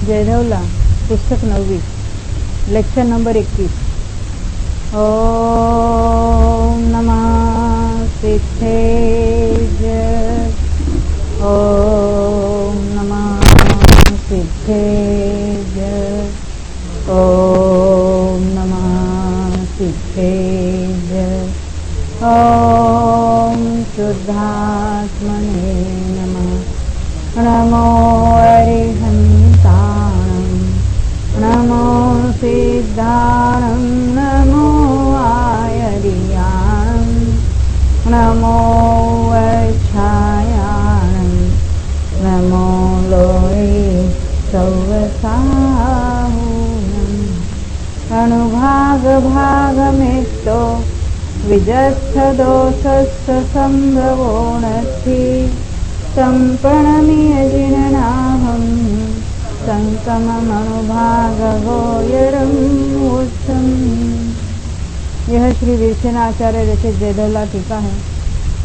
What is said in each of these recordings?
जयधवला, पुस्तक 9वी, lecture number 21। ओम नमः सिद्धेज, ओम नमः सिद्धेज, ओम नमः सिद्धेज, ओम शुद्धात्मने नमः। नमो अरिहन्ताणं, नमो सिद्धाणं, नमो आयर्याणं, नमो वैच्छायाणं, नमो लोये सौवसाहुनम्। अणुभागभागमेतो विजस्थदोषस्य सम्भवो नस्ति, तं प्रणम्यजिननाहं संकममनुभागगोचरम् उच्चम्। यह श्री वीरसेनाचार्य रचित जयधवला टीका है,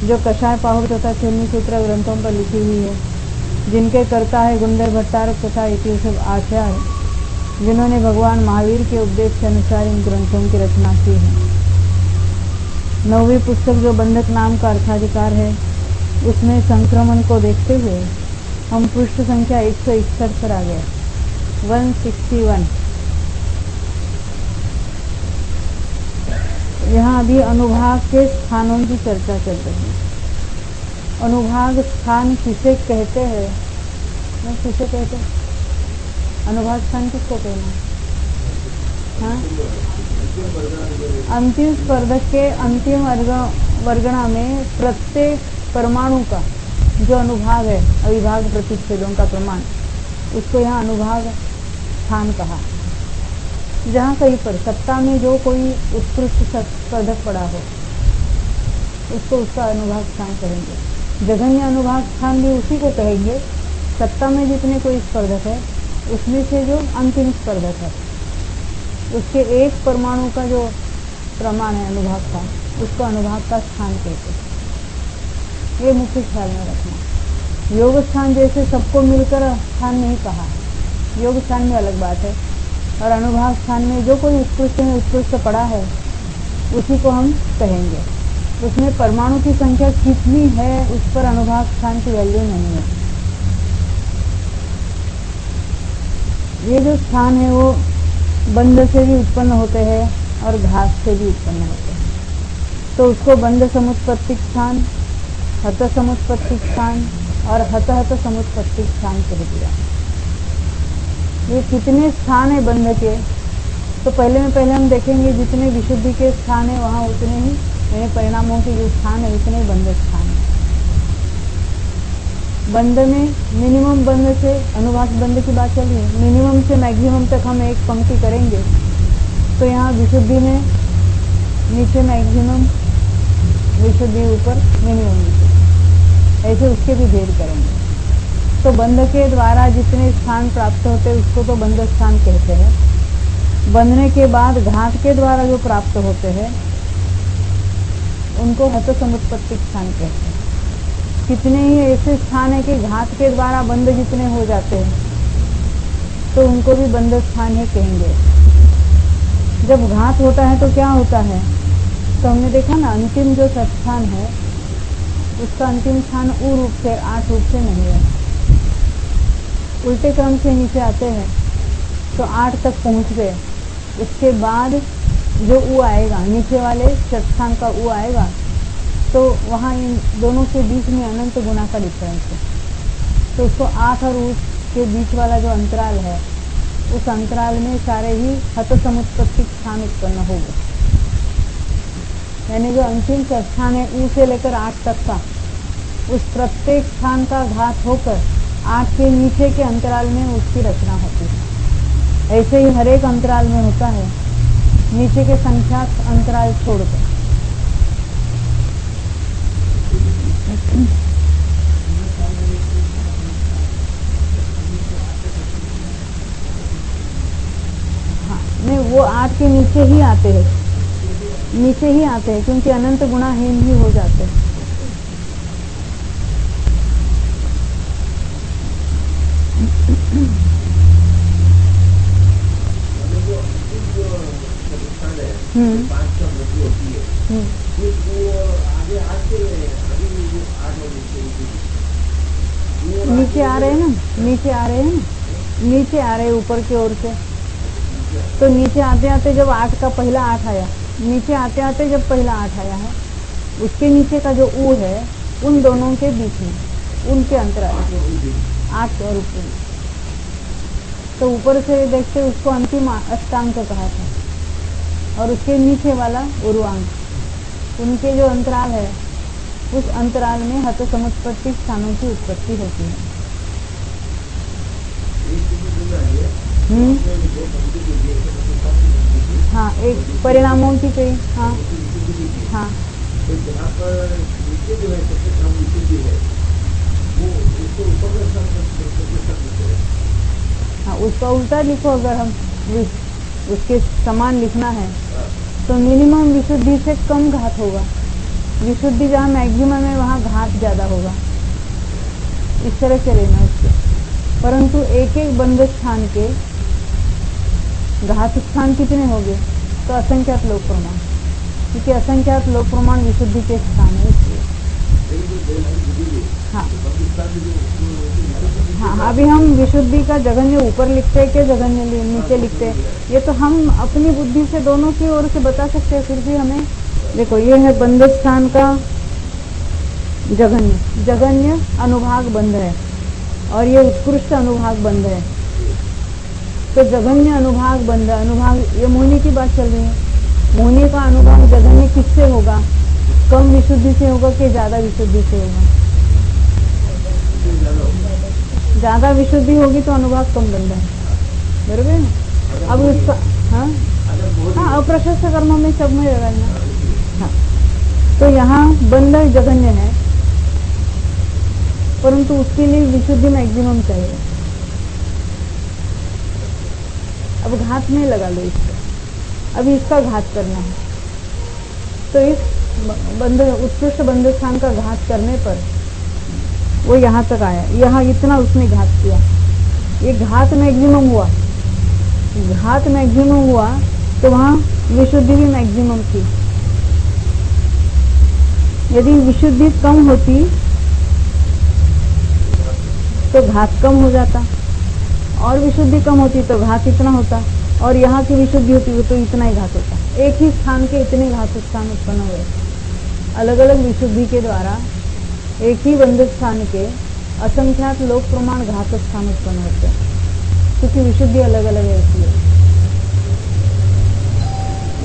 जो कषाय पाहुर तथा चूर्णी सूत्र ग्रंथों पर लिखी हुई है, जिनके कर्ता है गुंदर भट्टारक तथा इतिवृषभ आचार्य, जिन्होंने भगवान महावीर के उपदेश के अनुसार इन ग्रंथों की रचना की है। 9वीं पुस्तक जो बंधक नाम का अर्थाधिकार है, उसमें संक्रमण को देखते हुए हम पृष्ठ संख्या 161 पर आ गए। 161। यहाँ अभी अनुभाग के स्थानों की चर्चा चल रही है। अनुभाग स्थान किसे कहते हैं? किसे कहते हैं अनुभाग स्थान? किसको कहना? हाँ, अंतिम स्पर्धक के अंतिम वर्गणा में प्रत्येक परमाणु का जो अनुभाग है, अविभाग प्रतिच्छेदों का प्रमाण, उसको यहाँ अनुभाग स्थान कहा। जहाँ कहीं पर सत्ता में जो कोई उत्कृष्ट स्पर्धक पड़ा हो, उसको उसका अनुभाग स्थान कहेंगे। जघन्य अनुभाग स्थान भी उसी को कहेंगे। सत्ता में जितने कोई स्पर्धक है, उसमें से जो अंतिम स्पर्धक है, उसके एक परमाणु का जो प्रमाण है अनुभाग का, उसको अनुभाग का स्थान कहते हैं। ये मुख्य ख्याल में रखना। योग स्थान जैसे सबको मिलकर स्थान नहीं कहा है, योग स्थान में अलग बात है। और अनुभाग स्थान में जो कोई उत्कृष्ट पड़ा है, उसी को हम कहेंगे। उसमें परमाणु की संख्या कितनी है, उस पर अनुभाग स्थान की वैल्यू नहीं है। ये जो स्थान है वो बंध से भी उत्पन्न होते हैं और घास से भी उत्पन्न होते हैं, तो उसको बंध समुत्पत्तिक स्थान, हत समुत्पत्तिक स्थान और हत समुत्पत्तिक स्थान कह दिया। ये कितने स्थान है बंध के, तो पहले हम देखेंगे जितने विशुद्धि के स्थान है वहाँ उतने ही, यानी परिणामों के जो स्थान है उतने ही बंध स्थान है। बंध में मिनिमम बंध से, अनुभाग बंध की बात चल रही है, मिनिमम से मैक्सिमम तक हम एक पंक्ति करेंगे, तो यहाँ विशुद्धि में नीचे मैक्सिमम, विशुद्धि ऊपर मिनिमम, ऐसे उसके भी भेद करेंगे। तो बंध के द्वारा जितने स्थान प्राप्त होते हैं उसको तो बंध स्थान कहते हैं। बंधने के बाद घात के द्वारा जो प्राप्त होते हैं उनको हत समुत्पत्तिक स्थान कहते हैं। कितने ही ऐसे स्थान है कि घात के द्वारा बंध जितने हो जाते हैं, तो उनको भी बंध स्थान ही कहेंगे। जब घात होता है तो क्या होता है, तो हमने देखा ना, अंतिम जो स्थान है उसका अंतिम स्थान ऊ रूप से, 8 रूप से नहीं है, उल्टे क्रम से नीचे आते हैं तो 8 तक पहुंच गए। उसके बाद जो ऊ आएगा, नीचे वाले स्थान का ऊ आएगा, तो वहाँ इन दोनों के बीच में अनंत गुना का डिफरेंस है। तो उसको 8 और ऊ के बीच वाला जो अंतराल है, उस अंतराल में सारे ही हत समुत्पत्तिक स्थान उत्पन्न होंगे। यानी जो अंतिम स्थान है ऊ से लेकर 8 तक का, उस प्रत्येक स्थान का घात होकर 8 के नीचे के अंतराल में उसकी रचना होती है। ऐसे ही हर एक अंतराल में होता है, नीचे के संख्याक अंतराल छोड़कर। हाँ, नहीं, वो 8 के नीचे ही आते हैं, क्योंकि अनंत गुणाहीन ही हो जाते हैं। 5 का वृद्धि होती है, वो आगे आगे नीचे आ रहे हैं ना, नीचे आ रहे हैं ना, नीचे आ रहे हैं ऊपर की ओर से। तो नीचे आते आते जब 8 का पहला 8 आया, नीचे आते आते जब पहला 8 आया है, उसके नीचे का जो ऊ है उन दोनों के बीच में, उनके अंतराल 8 और ऊपर। तो ऊपर से देखते उसको अंतिम अष्टांग कहा था, और उसके नीचे वाला उर्वांग। उनके जो अंतराल है, उस अंतराल में हत समुत्पत्ति स्थानों की उत्पत्ति होती है। हाँ, एक परिणामों की कई। हाँ हाँ, हाँ, उसका उल्टा लिखो। अगर हम उसके समान लिखना है तो मिनिमम विशुद्धि से कम घात होगा। विशुद्धि जहाँ मैक्सिमम है वहाँ घात ज्यादा होगा। इस तरह से लेना उसके। परंतु एक एक बंध स्थान के घात स्थान कितने होंगे? तो असंख्यात लोक प्रमाण, क्योंकि असंख्यात लोक प्रमाण विशुद्धि के स्थान है, इसलिए। हाँ हाँ, अभी हम विशुद्धि का जघन्य ऊपर लिखते हैं कि जघन्य नीचे लिखते हैं, ये तो हम अपनी बुद्धि से दोनों की ओर से बता सकते हैं। फिर भी हमें देखो, ये है बंध स्थान का जघन्य, जघन्य अनुभाग बंध है, और ये उत्कृष्ट अनुभाग बंध है। तो जघन्य अनुभाग बंध, अनुभाग, ये मोहिनी की बात चल रही है। मोहिनी का अनुभाग जघन्य किससे होगा? कम विशुद्धि से होगा कि ज्यादा विशुद्धि से होगा? ज्यादा विशुद्धि होगी तो अनुभाग कम बंध है, बराबर है ना? अब उसका हाँ हाँ, अप्रशस्त कर्मों में सब में लगाना। हाँ, तो यहाँ बंध जघन्य है, परंतु उसके लिए विशुद्धि मैक्सिमम चाहिए। अब घात में लगा लो इसको। अभी इसका घात करना है, तो इस बंध, उत्कृष्ट बंध स्थान का घात करने पर वो यहाँ तक आया। यहाँ इतना उसने घात किया, ये घात मैक्सिमम हुआ। घात मैक्सिमम हुआ तो वहाँ विशुद्धि भी मैक्सिमम थी। यदि विशुद्धि कम होती तो घात कम हो जाता, और विशुद्धि कम होती तो घात इतना होता, और यहाँ की विशुद्धि होती तो इतना ही घात होता। एक ही स्थान के इतने घात स्थान उत्पन्न हुए। अलग अलग विशुद्धि के द्वारा एक ही बंध स्थान के असंख्यात लोक प्रमाण घात स्थान उत्पन्न होते हैं, क्योंकि विशुद्धि अलग अलग है इसलिए।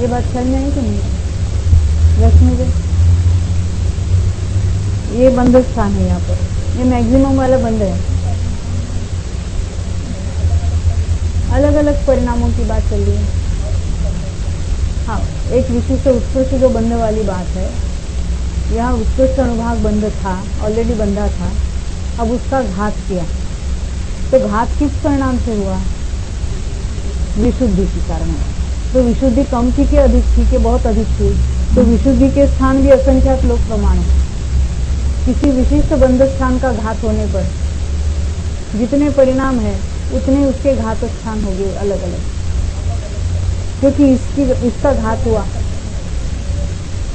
ये बात समझ में आई कि नहीं? रश्मि जी, ये बंध स्थान है, यहाँ पर ये मैक्सिमम वाला बंध है। अलग अलग परिणामों की बात चल रही है। हाँ, एक विशिष्ट उत्कृष्ट जो बंध वाली बात है, यहाँ उत्कृष्ट अनुभाग बंध था, ऑलरेडी बंधा था, अब उसका घात किया। तो घात किस परिणाम से हुआ? विशुद्धि के कारण। तो विशुद्धि कम थी कि अधिक थी कि बहुत अधिक थी? तो विशुद्धि के स्थान भी असंख्यात लोक प्रमाण है। किसी विशिष्ट बंध स्थान का घात होने पर जितने परिणाम है उतने उसके घात स्थान हो गए अलग अलग, क्योंकि इसका घात हुआ।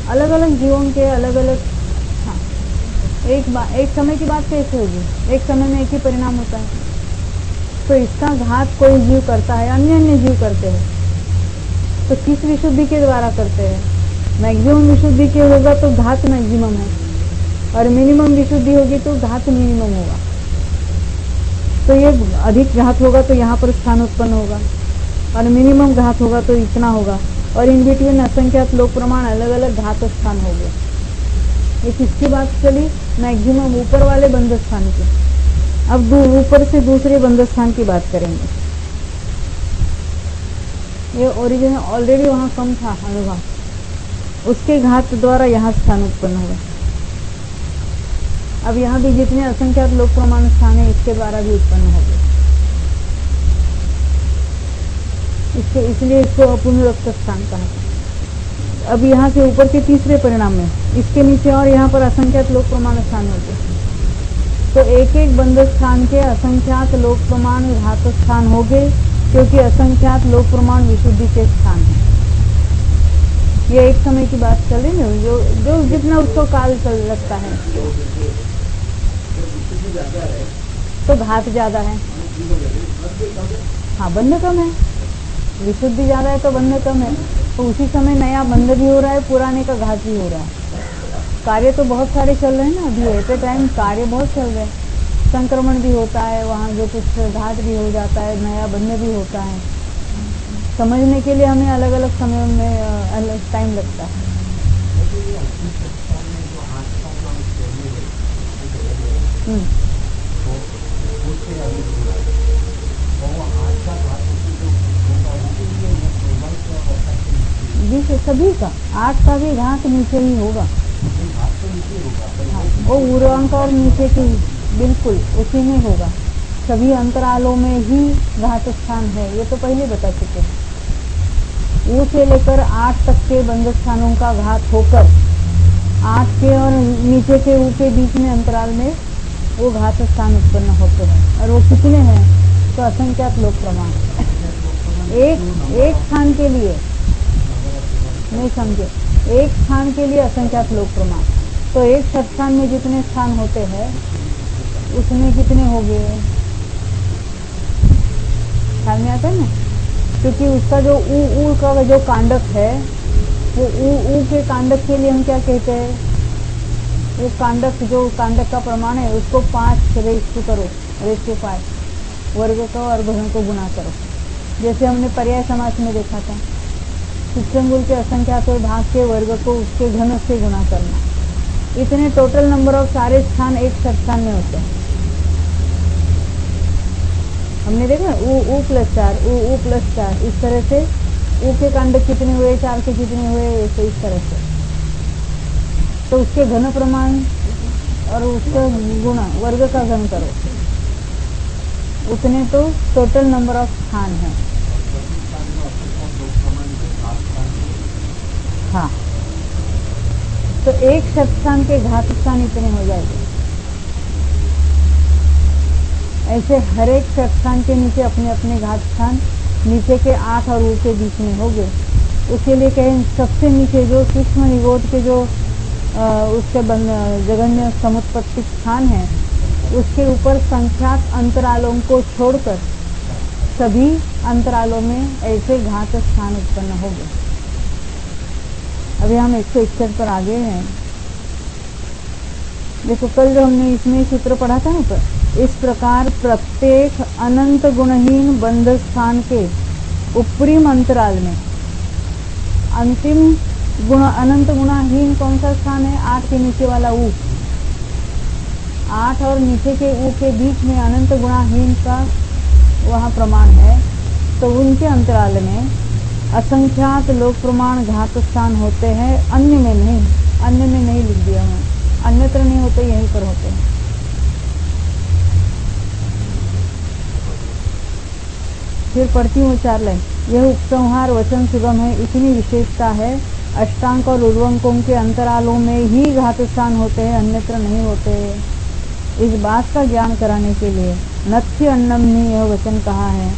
अलग अलग जीवों के अलग अलग। हाँ, एक समय की बात कैसे होगी? एक समय में एक ही परिणाम होता है, तो इसका घात कोई जीव करता है, अन्य अन्य जीव करते हैं। तो किस विशुद्धि के द्वारा करते हैं? मैक्सिमम विशुद्धि के होगा तो घात मैक्सिमम है, और मिनिमम विशुद्धि होगी तो घात मिनिमम होगा। तो ये अधिक घात होगा तो यहाँ पर स्थान उत्पन्न होगा, और मिनिमम घात होगा तो इतना होगा, और इन बिटवीन असंख्यात लोक प्रमाण अलग अलग घात स्थान हो गए। ये किसकी बात चली? मैक्सिमम ऊपर वाले बंध स्थान की। अब ऊपर से दूसरे बंध स्थान की बात करेंगे। ये ओरिजिन ऑलरेडी वहाँ कम था अनुभव, उसके घात द्वारा यहाँ स्थान उत्पन्न हुआ। अब यहाँ भी जितने असंख्यात लोक प्रमाण स्थान है इसके द्वारा भी उत्पन्न हो गए। इसलिए इसको अपुनरुक्त स्थान कहा। अब यहाँ से ऊपर के तीसरे परिणाम में इसके नीचे और यहाँ पर असंख्यात लोक प्रमाण स्थान हो गए। तो एक एक बंध स्थान के असंख्यात लोक प्रमाण घात स्थान हो गए, क्योंकि असंख्यात लोक प्रमाण विशुद्धि के स्थान है। ये एक समय की बात चल रही ना, जो जो जितना उसको काल चल लगता है तो घात ज्यादा है। हाँ, बंध कम है, विशुद्धि ज्यादा है तो बंध कम है। तो उसी समय नया बंध भी हो रहा है, पुराने का घात भी हो रहा है। कार्य तो बहुत सारे चल रहे हैं ना, अभी एट ए टाइम कार्य बहुत चल रहे हैं। संक्रमण भी होता है, वहाँ जो कुछ घात भी हो जाता है, नया बंध भी होता है। समझने के लिए हमें अलग अलग समय में अलग टाइम लगता है। सभी का 8 का भी घात नीचे ही होगा। हाँ, वो ऊर्ध्वांक और नीचे की बिल्कुल उसी में होगा। सभी अंतरालों में ही घात स्थान है, ये तो पहले बता चुके हैं। ऊ से लेकर 8 तक के बंध स्थानों का घात होकर 8 के और नीचे के ऊ के बीच में अंतराल में वो घात स्थान उत्पन्न होते हैं। और वो कितने हैं तो असंख्यात लोक प्रमाण। एक स्थान के लिए नहीं समझे, एक स्थान के लिए असंख्यात लोक प्रमाण। तो एक सत्स्थान में जितने स्थान होते हैं उसमें कितने हो गए, ख्याल में आता है ना? क्योंकि उसका जो ऊ का जो कांडक है, वो ऊ के कांडक के लिए हम क्या कहते हैं, वो कांडक जो कांडक का प्रमाण है उसको 5 रेज़ करो, रेज़ 5 वर्ग को और घन को गुना करो। जैसे हमने पर्याय समास में देखा था, शिक्षंगुल के असंख्यात भाग के वर्ग को उसके घन से गुना करना। इतने टोटल नंबर ऑफ सारे स्थान एक सत्स्थान में होते हैं। हमने देखा ऊ प्लस 4, ऊ प्लस 4, इस तरह से ऊ के कांडक कितने हुए, 4 के कितने हुए, ऐसे इस तरह से। तो उसके घन प्रमाण और उसका गुणा वर्ग का घन करो, उतने तो टोटल नंबर ऑफ स्थान है। हाँ, तो एक सत्स्थान के घात स्थान इतने हो जाएंगे। ऐसे हर एक सत्स्थान के नीचे अपने अपने घात स्थान नीचे के 8 और ऊ के बीच में हो गए। उसके लिए कहें सबसे नीचे जो सूक्ष्म निगोद के जो उसके जगन्य समुत्पत्ति स्थान है, उसके ऊपर संख्यात अंतरालों को छोड़कर सभी अंतरालों में ऐसे घात स्थान उत्पन्न हो गए। अभी हम 161 पर आगे हैं। देखो कल जो हमने इसमें सूत्र पढ़ा था ना, पर इस प्रकार प्रत्येक अनंत गुणहीन बंध स्थान के उपरिम अंतराल में अंतिम गुण अनंत गुणाहीन कौन सा स्थान है, 8 के नीचे वाला ऊ, 8 और नीचे के ऊ के बीच में अनंत गुणाहीन का वहाँ प्रमाण है। तो उनके अंतराल में असंख्यात लोक प्रमाण घात स्थान होते हैं। अन्य में नहीं, अन्य में नहीं लिख दिया मैं, अन्यत्र नहीं होते, यहीं पर होते हैं। फिर पढ़ती हूँ 4 लाइन। यह उपसंहार वचन सुगम है, इतनी विशेषता है। अष्टांग और ऊर्ध्वंकों के अंतरालों में ही घात स्थान होते हैं, अन्यत्र नहीं होते। इस बात का ज्ञान कराने के लिए नथ्य अन्नम ने यह वचन कहा है।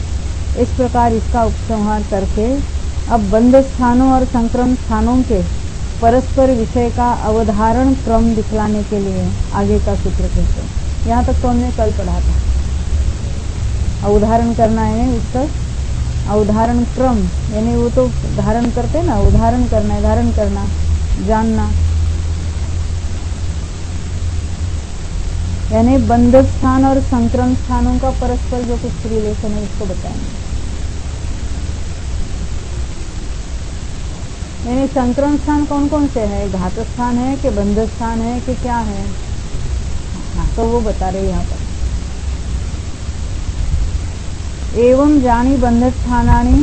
इस प्रकार इसका उपसंहार करके अब बंध स्थानों और संक्रम स्थानों के परस्पर विषय का अवधारण क्रम दिखलाने के लिए आगे का सूत्र कहते हैं। यहाँ तक तो हमने कल पढ़ा था। अवधारण करना है उसका अवधारण क्रम, यानी वो तो धारण करते ना, उदाहरण करना है, धारण करना, जानना, यानी बंध स्थान और संक्रम स्थानों का परस्पर जो कुछ रिलेशन है उसको बताएंगे। यानी संक्रमण स्थान कौन कौन से है, घात स्थान है कि बंध स्थान है कि क्या है, हाँ, तो वो बता रहे यहाँ पर। एवं जानी बंध स्थानानि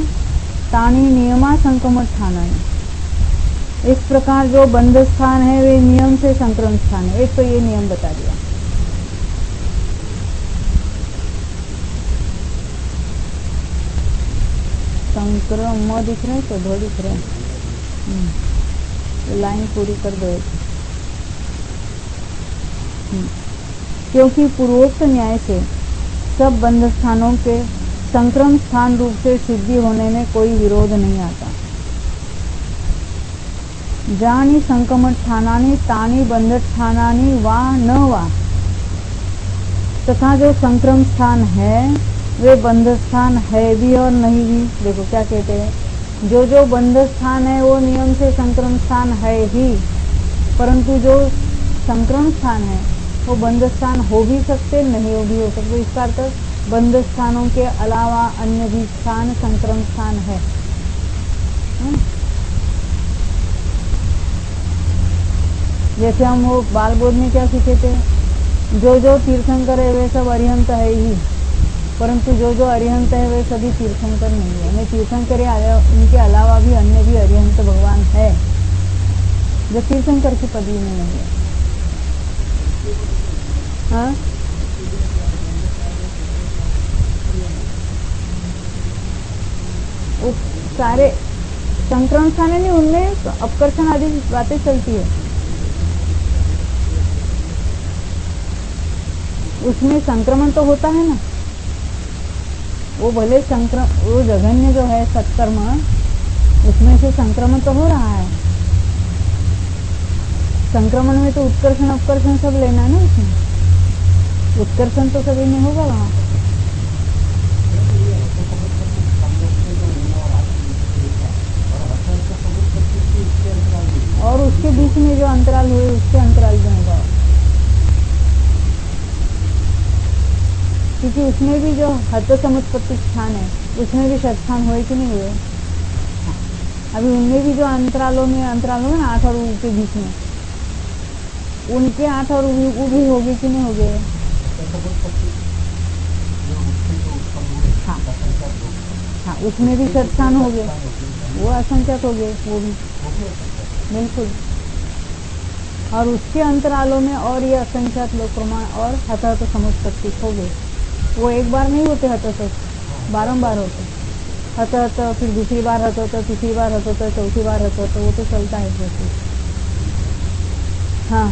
तानि नियमा संक्रमण स्थानानि। इस प्रकार जो बंध स्थान है वे नियम से संक्रमण स्थान है। एक तो ये नियम बता दिया। संक्रमण दिख रहे तो दो दिख रहे, लाइन पूरी कर दो। क्योंकि पूर्वोक्त न्याय से सब बंध स्थानों के संक्रम स्थान रूप से सिद्धि होने में कोई विरोध नहीं आता। जानी संक्रमण तानी बंधस्थानानि वा न वा, तथा जो संक्रम स्थान है वे बंध स्थान है भी और नहीं भी। देखो क्या कहते हैं, जो बंध स्थान है वो नियम से संक्रम स्थान है ही, परंतु जो संक्रम स्थान है वो बंध स्थान हो भी सकते, नहीं हो भी हो सकते। इसका अर्थ बंध स्थानों के अलावा अन्य भी स्थान संक्रम स्थान है। जैसे हम वो बाल बोध में क्या सीखे थे, जो तीर्थंकर है वे सब अरिहंत है ही, परंतु जो अरिहंत है वे सभी तीर्थंकर नहीं है। हमें तीर्थंकर उनके अलावा भी अन्य भी अरिहंत भगवान है जो तीर्थंकर की पदवी में नहीं है। हाँ? वो सारे संक्रमण स्थान नहीं, उनमें अपकर्षण आदि बातें चलती है, उसमें संक्रमण तो होता है ना। वो भले वो जघन्य जो है सत्कर्म, उसमें से संक्रमण तो हो रहा है। संक्रमण में तो उत्कर्षण अपकर्षण सब लेना है ना, उसमें उत्कर्षण तो सभी में होगा वहाँ। और उसके बीच में जो अंतराल हुए उसके अंतराल में होगा, क्योंकि उसमें भी जो हत समुत्पत्ति स्थान है उसमें भी षटस्थान हुए कि नहीं हुए। अभी उनमें भी जो अंतरालों में ना 8 और ऊ के बीच में, उनके 8 और ऊ भी होगी कि नहीं होगे। हाँ, उसमें भी षटस्थान हो गए, वो असंख्यक हो गए, वो भी बिल्कुल। और उसके अंतरालों में और ये असंख्यात लोक प्रमाण और हत समुत्पत्ति हो गए। वो एक बार नहीं होते हत, बारंबार होते हत, फिर दूसरी बार हत, तीसरी बार हत, चौथी बार हत, तो वो तो चलता है जैसे। हाँ,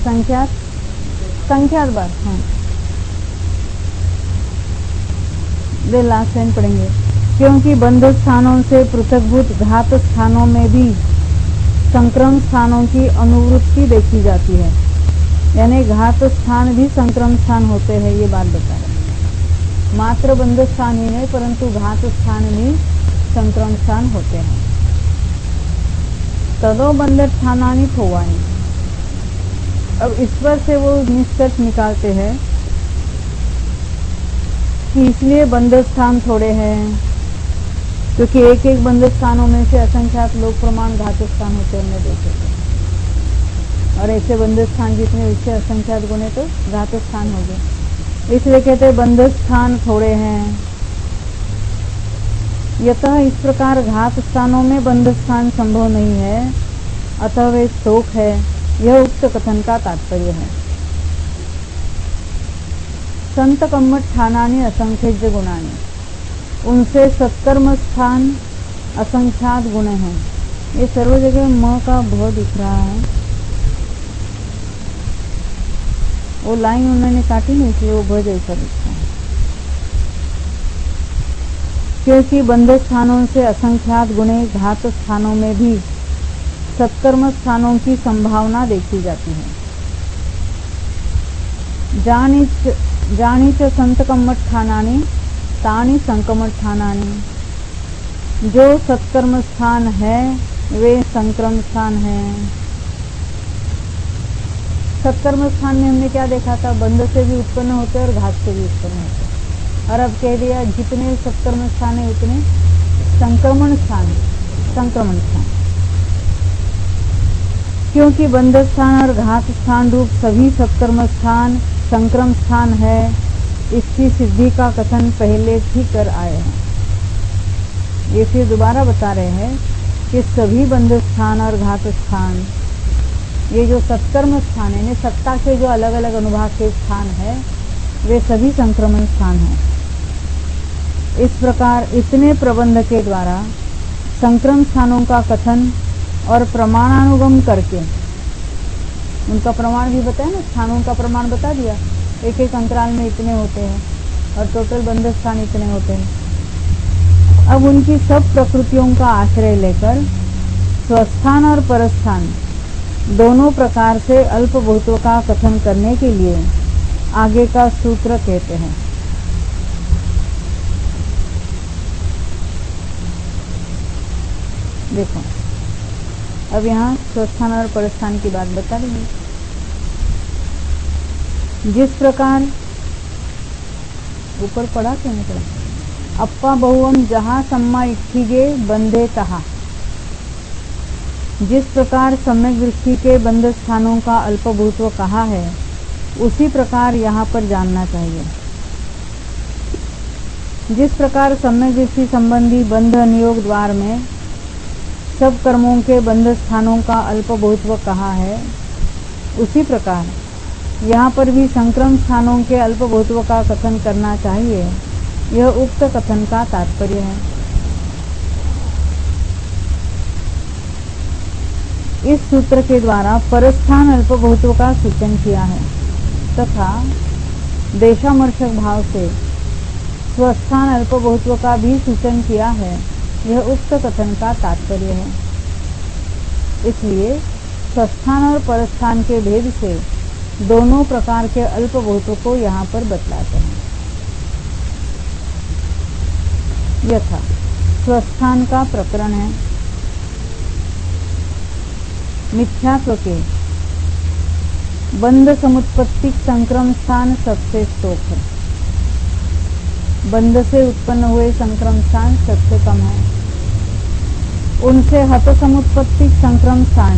संख्यात बार। हाँ, वे लास्ट लाइन पढ़ेंगे। क्योंकि बंध स्थानों से पृथकभूत घात स्थानों में भी संक्रम स्थानों की अनुवृत्ति देखी जाती है, यानी घात स्थान भी संक्रम स्थान होते हैं, ये बात बता रहे। मात्र बंध स्थान ही नहीं परंतु घात स्थान भी संक्रम स्थान होते हैं। तदो बंध स्थानानि थोवानि। अब ईश्वर से वो निष्कर्ष निकालते हैं कि इसलिए बंध स्थान थोड़े हैं क्योंकि एक एक बंध स्थानों में से असंख्यात लोक प्रमाण घात स्थान होते हमने देखे थे, और ऐसे बंध स्थान जितने उससे असंख्यात गुणे तो घात स्थान हो गए, इसलिए कहते हैं बंध स्थान थोड़े हैं। यतः इस प्रकार घात स्थानों में बंध स्थान संभव नहीं है, अतः वे शोक है, यह उक्त कथन का तात्पर्य है। संत कम्मठ स्थानानि असंख्य गुणानि, उनसे सत्कर्म स्थान असंख्यात गुण हैं। ये सर्व जगह म का भ दिख रहा है, वो लाइन उन्होंने काटी नहीं इसलिए वो भ जैसा दिखता है। क्योंकि बंध स्थानों से असंख्यात गुणे घात स्थानों में भी सत्कर्म स्थानों की संभावना देखी जाती है। जानी च संत कम्मठ स्थानानि तानि संक्रमण स्थानानि। जो सत्कर्म स्थान है वे संक्रम स्थान है। सत्कर्म स्थान में हमने क्या देखा था, बंध से भी उत्पन्न होते और घात से भी उत्पन्न होते, और अब कह दिया जितने सत्कर्म स्थान है उतने संक्रमण स्थान। क्योंकि बंध स्थान और घात स्थान रूप सभी सत्कर्म स्थान संक्रम स्थान है, इसकी सिद्धि का कथन पहले ही कर आए हैं। ये फिर दोबारा बता रहे हैं कि सभी बंध स्थान और घात स्थान, ये जो सत्कर्म स्थान है, सत्ता के जो अलग अलग अनुभाग के स्थान है, वे सभी संक्रमण स्थान हैं। इस प्रकार इतने प्रबंध के द्वारा संक्रम स्थानों का कथन और प्रमाणानुगम करके, उनका प्रमाण भी बताया ना, स्थानों का प्रमाण बता दिया, एक एक अंतराल में इतने होते हैं और टोटल बंध स्थान इतने होते हैं। अब उनकी सब प्रकृतियों का आश्रय लेकर स्वस्थान और परस्थान दोनों प्रकार से अल्पभूतों का कथन करने के लिए आगे का सूत्र कहते हैं। देखो अब यहाँ स्वस्थान और परस्थान की बात बता देंगे। जिस प्रकार ऊपर पढ़ा क्या नहीं पढ़ा, अप्पा बहुवम जहाँ सम्मा इट्ठीगे बंधे तहा, जिस प्रकार सम्यक दृष्टि के बंध स्थानों का अल्पभूत्व कहा है उसी प्रकार यहाँ पर जानना चाहिए। जिस प्रकार सम्यक दृष्टि संबंधी बंध नियोग द्वार में सब कर्मों के बंध स्थानों का अल्पभूत्व कहा है उसी प्रकार यहाँ पर भी संक्रम स्थानों के अल्पभूत्व का कथन करना चाहिए। यह उक्त कथन का तात्पर्य है। इस सूत्र के द्वारा परस्थान अल्पभूतों का सूचन किया है तथा देशामर्शक भाव से स्वस्थान अल्पभूतों का भी सूचन किया है। यह उक्त कथन का तात्पर्य है। इसलिए स्वस्थान और परस्थान के भेद से दोनों प्रकार के अल्पभूतों को यहाँ पर बतलाते हैं। यथा स्वस्थान का प्रकरण है, मिथ्यात्व के बंध समुत्पत्तिक संक्रम स्थान सबसे स्तोक है। बंध से उत्पन्न हुए संक्रम स्थान सबसे कम है। उनसे हत समुत्पत्तिक संक्रम स्थान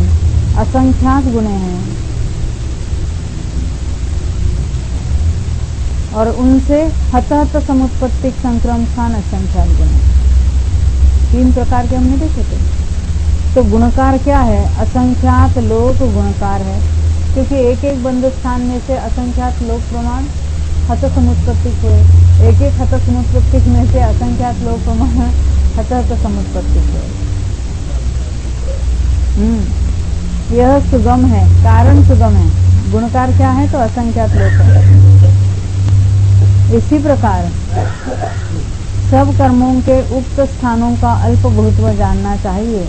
असंख्यात गुणे हैं और उनसे हत समुत्पत्तिक संक्रम स्थान असंख्यात गुणे। 3 प्रकार के हमने देखे थे। तो गुणकार क्या है? असंख्यात लोक गुणकार है, क्योंकि एक एक बंध स्थान में से असंख्यात लोक प्रमाण हत समुत्पत्तिक हुए, एक एक हत समुत्पत्तिक में से असंख्यात लोक प्रमाण हत समुत्पत्तिक हुए। यह सुगम है, कारण सुगम है। गुणकार क्या है? तो असंख्यात लोक है। इसी प्रकार सब कर्मों के उक्त स्थानों का अल्पभूत्व जानना चाहिए।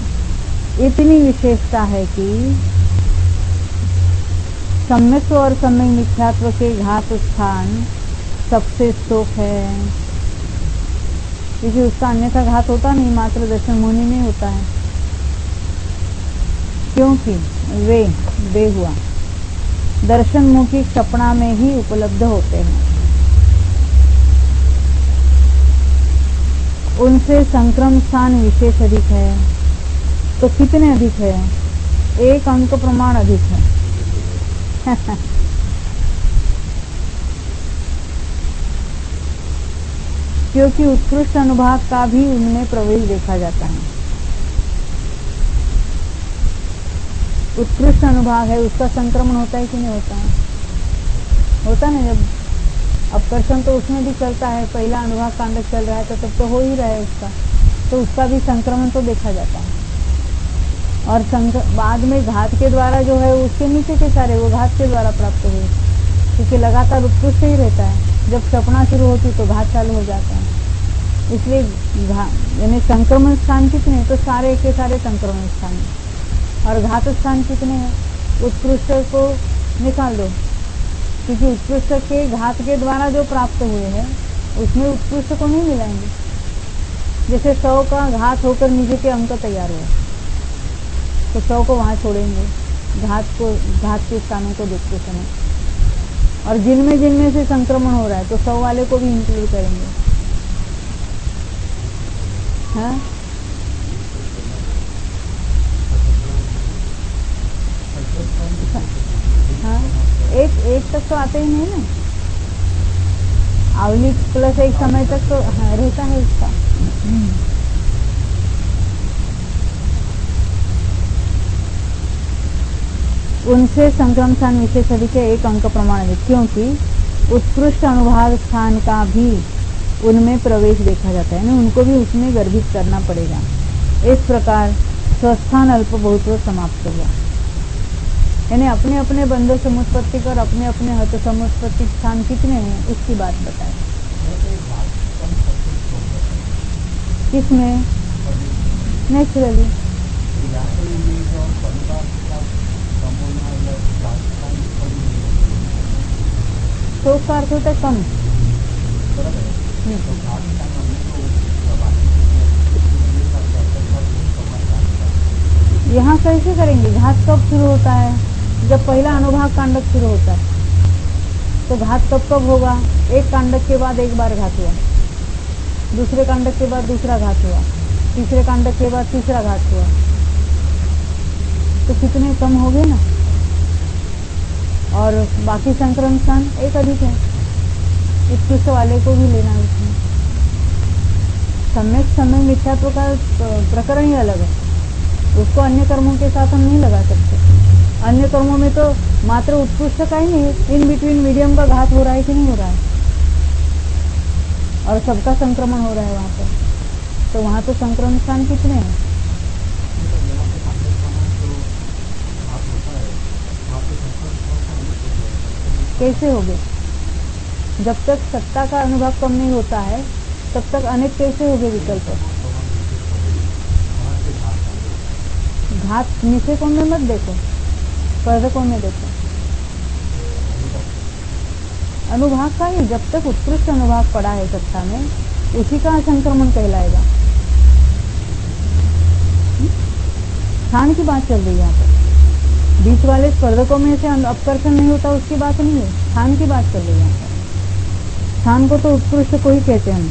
इतनी विशेषता है कि सम्यक्त्व और सम्यक मिथ्यात्व के घात स्थान सबसे स्तोक है, क्योंकि उसका अन्यथा घात होता नहीं, मात्र दर्शन मुनि में होता है, क्योंकि वे हुआ दर्शन मुखी क्षपणा में ही उपलब्ध होते हैं। उनसे संक्रम स्थान विशेष अधिक है। तो कितने अधिक है? 1 अंक प्रमाण अधिक है। क्योंकि उत्कृष्ट अनुभाग का भी उनमें प्रवेश देखा जाता है। उत्कृष्ट अनुभाग है, उसका संक्रमण होता है कि नहीं होता है? होता ना, जब अपकर्षण तो उसमें भी चलता है, पहला अनुभाग कांडक चल रहा है तो तब तो हो ही रहा है उसका, तो उसका भी संक्रमण तो देखा जाता है। और बाद में घात के द्वारा जो है उसके नीचे के सारे वो घात के द्वारा प्राप्त हुए, क्योंकि लगातार उत्कृष्ट ही रहता है। जब क्षपणा शुरू होती तो घात चालू हो जाता है। इसलिए यानी संक्रमण स्थान कितने? तो सारे के सारे संक्रमण स्थान। और घात स्थान कितने हैं? उत्कृष्ट को निकाल दो, क्योंकि उत्कृष्ट के घात के द्वारा जो प्राप्त हुए हैं उसमें उत्कृष्ट को नहीं मिलाएंगे। जैसे 100 का घात होकर नीचे के अंक तैयार हुए तो 100 को वहाँ छोड़ेंगे, घात के स्थानों को देखते समय। और जिनमें से संक्रमण हो रहा है तो 100 वाले को भी इंक्लूड करेंगे। हाँ? हाँ, एक तक तो आते ही नहीं ना। आवली प्लस 1 समय तक तो हाँ, रहता है उसका। उनसे संक्रम स्थान विशेष अधिक 1 अंक प्रमाण है, क्योंकि उत्कृष्ट अनुभाग स्थान का भी उनमें प्रवेश देखा जाता है ना, उनको भी उसमें गर्भित करना पड़ेगा। इस प्रकार स्वस्थान अल्पभूत्व समाप्त हुआ। यानी अपने अपने बंध समुत्पत्तिक और अपने अपने हत समुत्पत्तिक स्थान कितने हैं उसकी बात बताए। किसमें? नेचुरली तो उसका अर्थ होता है कम। यहाँ कैसे करेंगे? घात कब शुरू होता है? जब पहला अनुभाग कांडक शुरू होता है। तो घात कब होगा? एक कांडक के बाद एक बार घात हुआ, दूसरे कांडक के बाद दूसरा घात हुआ, तीसरे कांडक के बाद तीसरा घात हुआ, तो कितने कम हो गए ना। और बाकी संक्रमण स्थान एक अधिक है, उत्कृष्ट वाले को भी लेना है उसमें। सम्यक मिथ्यात्व का प्रकरण ही अलग है, उसको अन्य कर्मों के साथ हम नहीं लगा सकते। अन्य कर्मों में तो मात्र उत्कृष्ट का ही नहीं, इन बिटवीन मीडियम का घात हो रहा है कि नहीं हो रहा है, और सबका संक्रमण हो रहा है वहाँ पर। तो वहाँ तो संक्रमण स्थान कितने हैं? कैसे हो गए? जब तक सत्ता का अनुभव कम नहीं होता है तब तक अनेक कैसे हो गए विकल्प? घात निषेकों में मत देखो, कर्दकों में देखो। अनुभाग का ही, जब तक उत्कृष्ट अनुभाग पड़ा है सत्ता में, उसी का संक्रमण कहलाएगा। स्थान की बात चल रही है यहाँ पर, बीच वाले स्पर्धकों में से अपकर्षण नहीं होता उसकी बात नहीं है, स्थान की बात चल रही है यहाँ पर। स्थान को तो उत्कृष्ट को ही कहते हैं हम।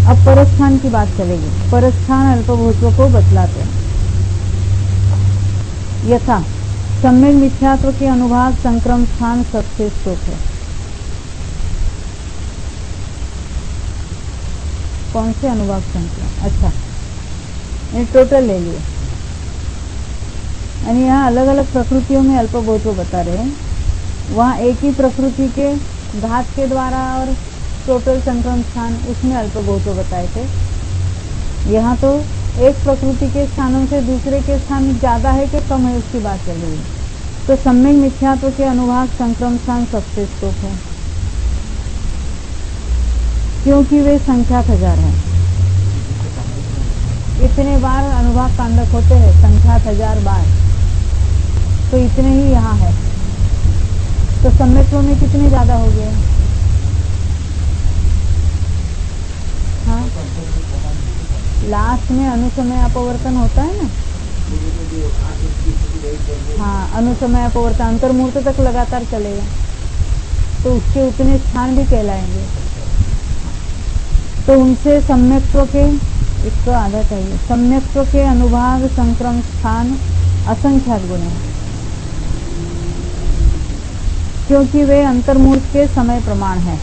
अब परस्थान की बात चलेगी। परस्थान अल्पभूत्व को बतलाते हैं। यथा सम्यक मिथ्यात्व के अनुभाग संक्रम स्थान सबसे स्तोक है। कौन से अनुभाग संक्रम? अच्छा, ये टोटल ले लिए, यानी यहाँ अलग अलग प्रकृतियों में अल्पभूत्व बता रहे हैं। वहाँ एक ही प्रकृति के घात के द्वारा और टोटल संक्रम स्थान, उसमें अल्पभूत्व बताए थे। यहाँ तो एक प्रकृति के स्थानों से दूसरे के स्थान ज्यादा है कि कम है उसकी बात चल रही है। तो सम्यक मिथ्यात्व के अनुभाग संक्रम स्थान सबसे स्तोक है, क्योंकि वे संख्या 1000 है। इतने बार अनुभाग कांडक होते हैं, संख्या 1000 बार, तो इतने ही यहाँ है। तो सम्यक्त्व में कितने ज्यादा हो गए? हाँ, लास्ट में अनुसमय अपवर्तन होता है ना। हाँ, अनुसमय अपवर्तन अंतर्मूर्त तक लगातार चलेगा, तो उसके उतने स्थान भी कहलाएंगे। तो उनसे सम्यक्त्व के, इसको आधा चाहिए, सम्यक्त्व के अनुभाग संक्रम स्थान असंख्यात गुण है, क्योंकि वे अंतर्मूर्त के समय प्रमाण है।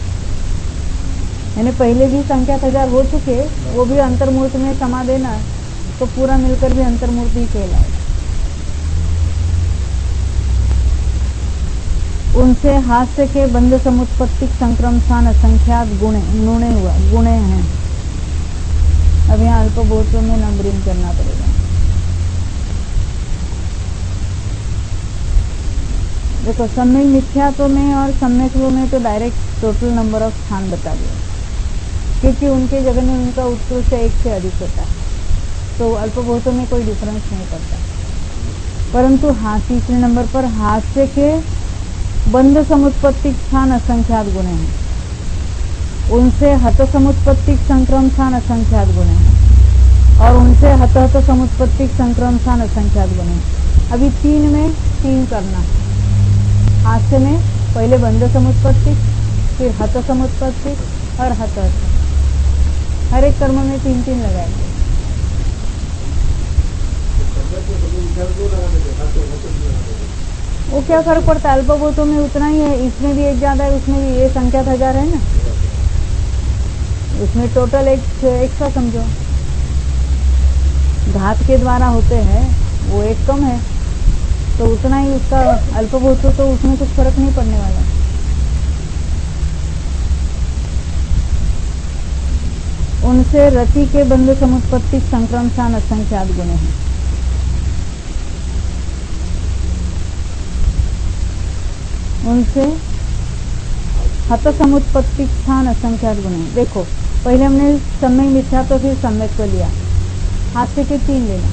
यानी पहले भी संख्या 1000 हो चुके, वो भी अंतर्मूर्त में समा देना, तो पूरा मिलकर भी अंतर्मूर्त ही कहलाए। उनसे हास्य के बंध समुत्पत्तिक संक्रम स्थान असंख्यात गुणे हैं। अब यहाँ अल्पभूत्व में नंबरिंग करना पड़ेगा। देखो, सम्यक मिथ्यात्व में और सम्यक्त्व में तो डायरेक्ट टोटल नंबर ऑफ स्थान बता दिया, क्योंकि उनके जगह में उनका उत्कृष्ट एक से अधिक होता है, तो अल्पभूतों में कोई डिफरेंस नहीं पड़ता। परंतु तीसरे नंबर पर हास्य के बंध समुत्पत्तिक स्थान असंख्यात गुण हैं। उनसे हत समुत्पत्तिक संक्रम स्थान असंख्यात गुण हैं, और उनसे हत समुत्पत्तिक संक्रम स्थान असंख्यात गुण हैं। अभी 3 में 3 करना। हास्य में पहले बंध समुत्पत्तिक, फिर हत समुत्पत्तिक और हत। हर एक कर्म में 3-3 लगाएंगे। वो क्या फर्क पड़ता है? अल्पभूतों में उतना ही है, इसमें भी एक ज्यादा है, उसमें भी। ये संख्या 1000 है ना, इसमें टोटल एक सा समझो। घात के द्वारा होते हैं, वो एक कम है, तो उतना ही उसका अल्पभूत, तो उसमें कुछ फर्क नहीं पड़ने वाला। उनसे रति के बंध समुत्पत्तिक संक्रम स्थान असंख्यात गुण हैं। उनसे हत समुत्पत्तिक स्थान असंख्यात गुण हैं। देखो, पहले हमने सम्यक मिथ्या तो फिर सम्यक को लिया, हास्य के 3 लेना,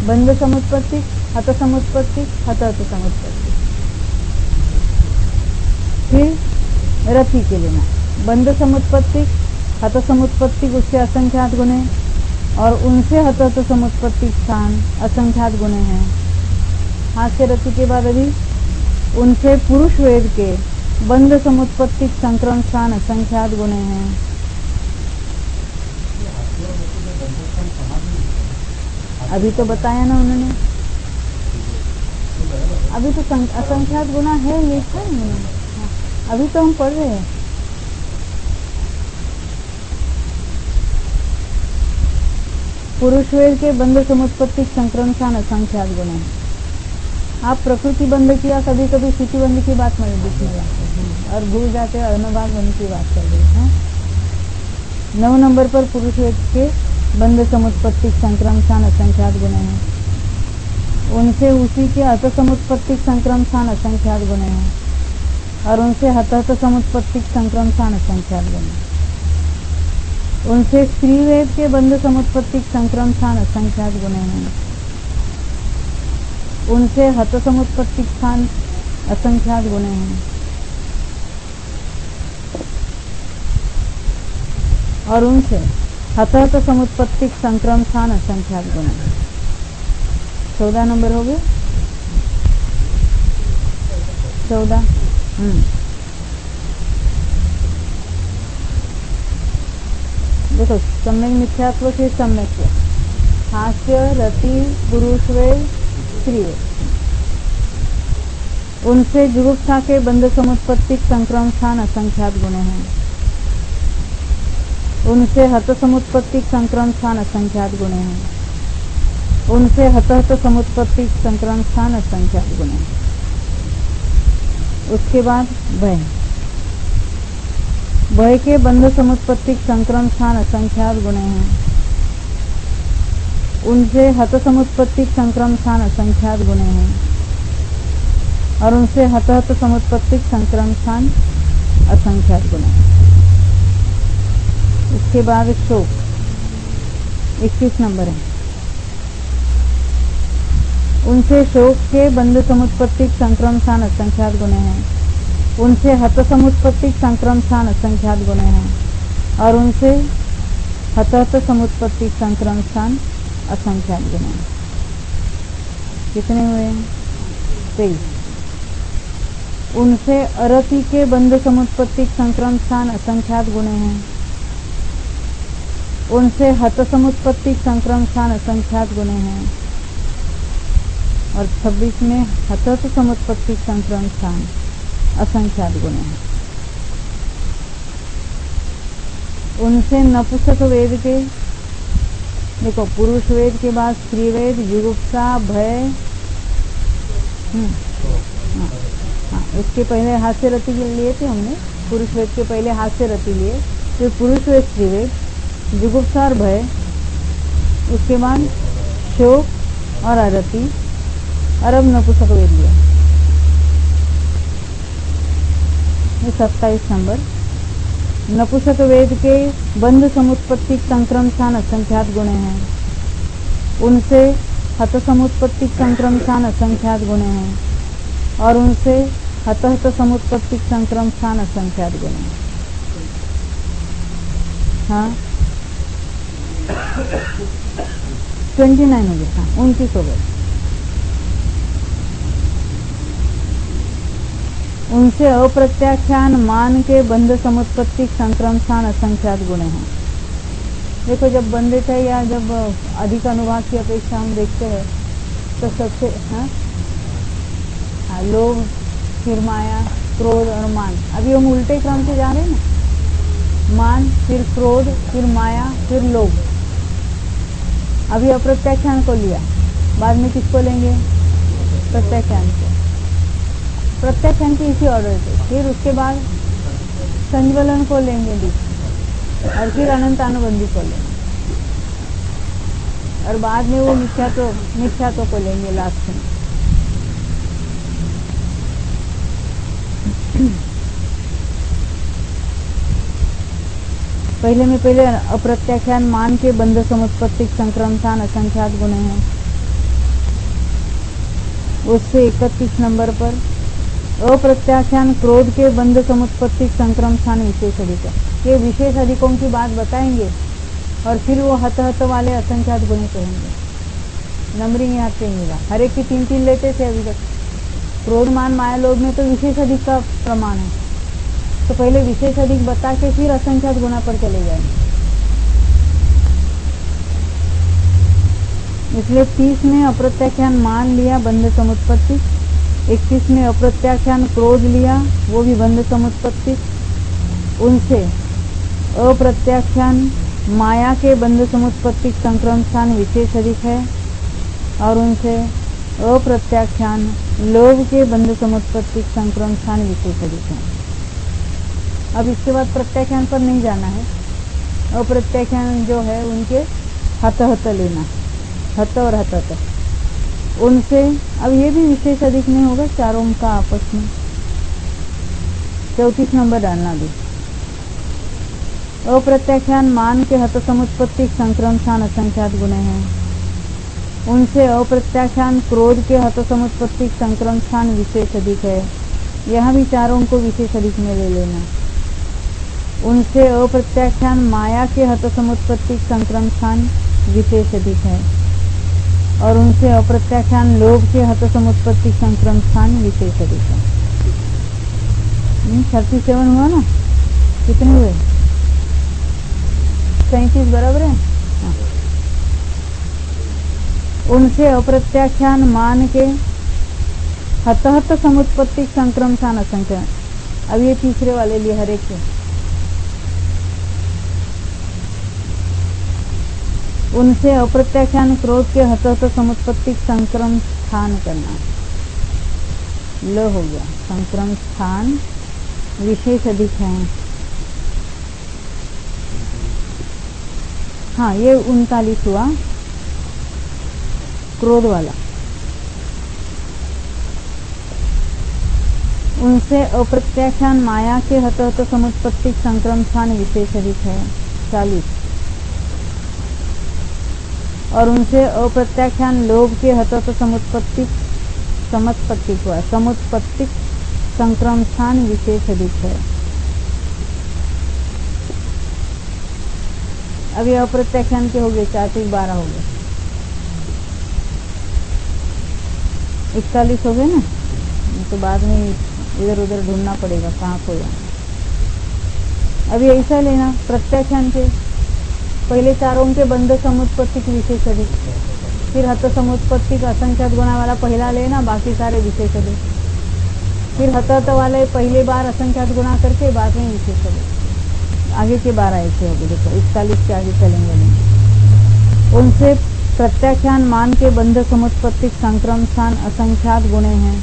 बंध समुत्पत्ति, हत समुत्पत्ति, हत समुत्पत्ति। फिर रति के लेना, बंध समुत्पत्ति, हत समुत्पत्ति उससे असंख्यात गुणे और उनसे हत समुत्पत्ति स्थान असंख्यात गुणे हैं। हास्य रति के बाद अभी उनसे पुरुष वेद के बंध समुत्पत्ति संक्रमण स्थान असंख्यात गुणे हैं। अभी तो बताया ना उन्होंने, अभी तो असंख्यात गुना है, लिखा है उन्होंने। अभी तो हम पढ़ रहे हैं। पुरुष वेद के बंध समुत्पत्ति संक्रमण स्थान असंख्यात गुण है। आप प्रकृति बंध किया, कभी कभी स्थिति बंध की बात में दिखने जाते और भूल जाते हैं अनुभाग बंध की बात कर रहे हैं। 9 नंबर पर पुरुष वेद के बंध समुत्पत्ति संक्रमण स्थान असंख्यात गुण है। उनसे उसी के हत समुत्पत्ति संक्रमण स्थान असंख्यात गुण है और उनसे हत समुत्पत्ति संक्रमण स्थान असंख्यात गुण है। उनसे स्त्री वेद के बंध समुत्पत्ति संक्रमण स्थान असंख्यात गुण हैं। उनसे हत समुत्पत्ति स्थान असंख्यात गुण हैं और उनसे हत समुत्पत्ति संक्रमण स्थान असंख्यात गुण हैं। 14 नंबर हो गए। 14 देखो, सम्यक मिथ्यात्व के सम्यक हास्य रति पुरुष वेद स्त्री वेद। उनसे जुगुप्सा के बंध समुत्पत्ति संक्रमण स्थान असंख्यात गुण हैं। उनसे हत समुत्पत्ति संक्रमण स्थान असंख्यात गुण हैं। उनसे हत समुत्पत्ति संक्रमण स्थान असंख्यात गुण हैं। उसके बाद भय, भय के बंध समुत्पत्ति संक्रमण स्थान असंख्यात गुण हैं। उनसे हत समुत्पत्ति संक्रमण स्थान असंख्यात गुण हैं और उनसे हत समुत्पत्ति संक्रमण स्थान असंख्यात गुण हैं। इसके बाद शोक 21 नंबर है। उनसे शोक के बंध समुत्पत्ति संक्रमण स्थान असंख्यात गुण हैं। उनसे हत समुत्पत्ति संक्रमण स्थान असंख्यात गुण हैं और उनसे हत समुत्पत्ति संक्रमण स्थान असंख्यात गुण हैं। कितने हुए? 23। उनसे अरति के बंध समुत्पत्ति संक्रमण स्थान असंख्यात गुण हैं। उनसे हत समुत्पत्ति संक्रमण स्थान असंख्यात गुण हैं और 26 में हत समुत्पत्ति संक्रमण स्थान असंख्यात गुण हैं। उनसे नपुंसक वेद के, देखो पुरुष वेद के बाद स्त्री वेद, जुगुप्सा, भय, उसके पहले हास्य रति लिए थे हमने। पुरुष वेद के पहले हास्य रति लिए, फिर पुरुष वेद, स्त्री वेद, जुगुप्सा और भय, उसके बाद शोक और अरति और अब नपुंसक वेद लिया। 27 नंबर। नपुंसक वेद के बंध समुत्पत्ति संक्रमण स्थान असंख्यात गुण हैं। उनसे हत समुत्पत्ति संक्रमण स्थान असंख्यात गुण हैं और उनसे हत समुत्पत्ति संक्रमण स्थान असंख्यात गुण हैं। हाँ 29 हो गया। 29 हो गए। उनसे अप्रत्याख्यान मान के बंध समुत्पत्ति संक्रमण स्थान असंख्यात गुण हैं। देखो जब बंधित है या जब अधिक अनुभाग की अपेक्षा हम देखते हैं तो सबसे लोभ, फिर माया, क्रोध और मान। अभी हम उल्टे क्रम से जा रहे हैं ना, मान फिर क्रोध फिर माया फिर लोभ। अभी अप्रत्याख्यान को लिया, बाद में किसको लेंगे? प्रत्याख्यान को। प्रत्याख्यान की इसी ऑर्डर से, फिर उसके बाद संज्वलन को लेंगे बीच और फिर अनंत अनुबंधी को लेंगे और बाद में वो मिथ्यात्व को लेंगे लास्ट में। पहले अप्रत्याख्यान मान के बंध समुत्पत्ति संक्रमण स्थान असंख्यात गुण हैं। उससे 31 नंबर पर अप्रत्याख्यान क्रोध के बंध समुत्पत्ति संक्रम स्थान विशेष अधिक। ये विशेष अधिकों की बात बताएंगे और फिर वो हत वाले असंख्यात गुणे कहेंगे। नंबरिंग यहाँ पे मिला, हर एक की 3-3 लेते थे अभी तक। क्रोध मान माया लोभ में तो विशेष अधिक का प्रमाण है, तो पहले विशेष अधिक बता के फिर असंख्यात गुणा पर चले जाएंगे। इसलिए 30 में अप्रत्याख्यान मान लिया बंध समुत्पत्ति, 31 में अप्रत्याख्यान क्रोध लिया वो भी बंध समुत्पत्ति, उनसे अप्रत्याख्यान माया के बंध समुत्पत्ति संक्रम स्थान विशेष अधिक है और उनसे अप्रत्याख्यान लोभ के बंध समुत्पत्ति संक्रम स्थान विशेष अधिक है। अब इसके बाद प्रत्याख्यान पर नहीं जाना है, अप्रत्याख्यान जो है उनके हत लेना, हत और हत उनसे। अब ये भी विशेष अधिक नहीं होगा, चारों का आपस में 34 नंबर डालना भी। अप्रत्याख्यान मान के हत समुत्पत्ति संक्रम स्थान असंख्यात गुणे हैं, उनसे अप्रत्याख्यान क्रोध के हत समुत्पत्ति संक्रम स्थान विशेष अधिक है। यहाँ भी चारों को विशेष अधिक में ले लेना। उनसे अप्रत्याख्यान माया के हत समुत्पत्ति संक्रम स्थान विशेष अधिक है और उनसे अप्रत्याख्यान लोभ के हत समुत्पत्ति संक्रम स्थान विशेष अधिक है। 37 हुआ ना, कितने हुए? 37 बराबर है। हाँ। उनसे अप्रत्याख्यान मान के हत समुत्पत्ति संक्रम स्थान असंख्य। अब ये तीसरे वाले लिए हर एक के। उनसे अप्रत्याख्यान क्रोध के हत समुत्पत्ति संक्रम स्थान करना, ल हो गया, संक्रम स्थान विशेष अधिक है। हाँ, ये 39 हुआ क्रोध वाला। उनसे अप्रत्याख्यान माया के हत समुत्पत्ति संक्रम स्थान विशेष अधिक है 40। और उनसे अप्रत्याख्यान लोभ के हत समुत्पत्ति संक्रम स्थान विशेष अधिक है। अब ये अप्रत्याख्यान के हो गए 4 12 हो गए, 41 हो गए ना, तो बाद में इधर उधर ढूंढना पड़ेगा कहाँ खोया। अभी ऐसा लेना, प्रत्याख्यान के पहले चारों के बंध समुत्पत्ति की विशेष अधिक, फिर हत समुत्पत्ति का असंख्यात गुणा वाला पहला लेना, बाकी सारे विशेष अधिक, फिर हत वाले पहले बार असंख्यात गुणा करके बाद में विशेष अधिक। आगे के 12 ऐसे होंगे, देखो 41 के आगे चलेंगे नहीं। उनसे प्रत्याख्यान मान के बंध समुत्पत्ति संक्रम स्थान असंख्यात गुणे हैं।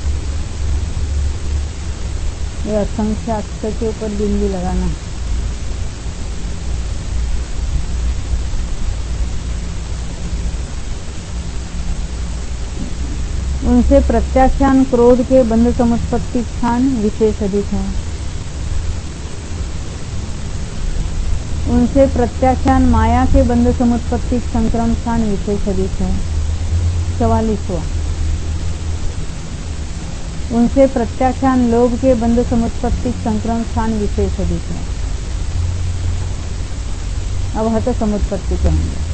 ये असंख्यात के ऊपर बिंदु लगाना। उनसे प्रत्याख्यान क्रोध के बंध समुत्पत्ति स्थान विशेष अधिक है। उनसे प्रत्याख्यान माया के बंध समुत्पत्ति संक्रम स्थान विशेष अधिक है 44वां। उनसे प्रत्याख्यान लोभ के बंध समुत्पत्ति संक्रम स्थान विशेष अधिक है। अब हत समुत्पत्ति कहेंगे।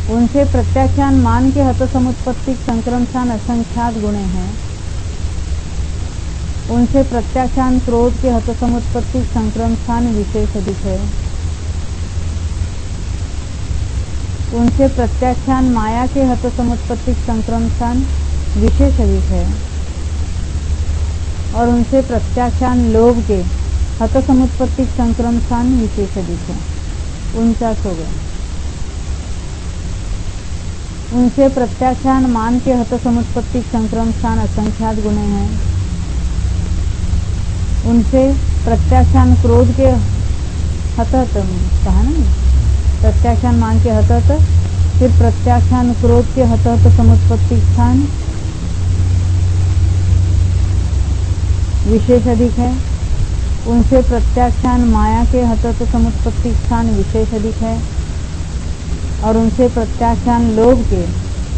उनसे प्रत्याख्यान मान के हत समुत्पत्ति संक्रम स्थान असंख्यात गुणे हैं। उनसे प्रत्याख्यान क्रोध के हत समुत्पत्ति संक्रम स्थान विशेष अधिक है। उनसे प्रत्याख्यान माया के हत समुत्पत्ति संक्रम स्थान विशेष अधिक है और उनसे प्रत्याख्यान लोभ के हत समुत्पत्ति संक्रम स्थान विशेष अधिक है 49 हो गए। उनसे प्रत्याख्यान मान के हत समुत्पत्ति संक्रम स्थान असंख्यात गुणे हैं। उनसे प्रत्याख्यान क्रोध के हत कहा ना, प्रत्याख्यान मान के हत, फिर प्रत्याख्यान क्रोध के हत समुत्पत्ति स्थान विशेष अधिक है। उनसे प्रत्याख्यान माया के हत समुत्पत्ति स्थान विशेष अधिक है और उनसे प्रत्याख्यान लोभ के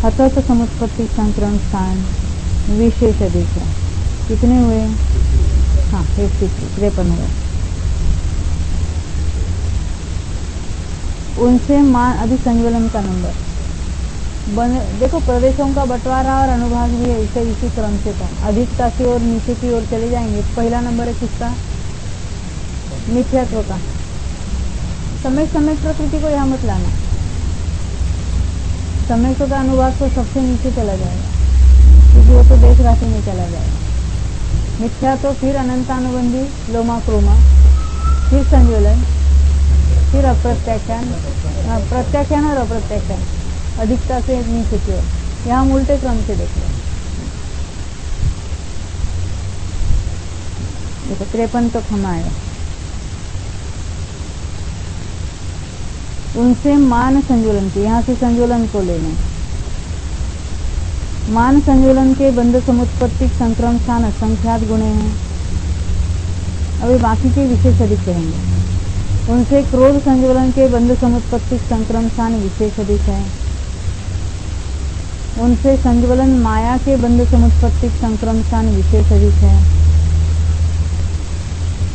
हत समुत्पत्ति संक्रम स्थान विशेष अधिक है। कितने हुए? हाँ 53 हुए। उनसे मान अधिक संज्वलन का नंबर देखो, प्रदेशों का बंटवारा और अनुभाग भी है, इसे इसी क्रम से था। अधिकता की ओर नीचे की ओर चले जाएंगे। पहला नंबर है किसका? मिथ्यात्व का। समय समय प्रकृति को यहाँ मत लाना। समय का अनुभाग तो सबसे नीचे चला जाएगा, क्योंकि वो तो देश राशि में चला जाएगा। मिथ्यात्व, फिर अनंतानुबंधी, लोमा क्रोमा, फिर संज्वलन, फिर अप्रत्याख्यान, प्रत्याख्यान और अप्रत्याख्यान, अधिकता से नीचे की ओर। यहाँ हम उल्टे क्रम से देख रहे हैं। देखो 53 तक हम आए। उनसे मान संज्वलन की, यहाँ से संज्वलन को ले लें। मान संज्वलन के बंध समुत्पत्तिक संक्रम स्थान असंख्यात गुणे हैं। अभी बाकी के विशेष अधिक कहेंगे। उनसे क्रोध संज्वलन के बंध समुत्पत्तिक संक्रम स्थान विशेष अधिक है। उनसे संज्वलन माया के बंध समुत्पत्तिक संक्रम स्थान विशेष अधिक है।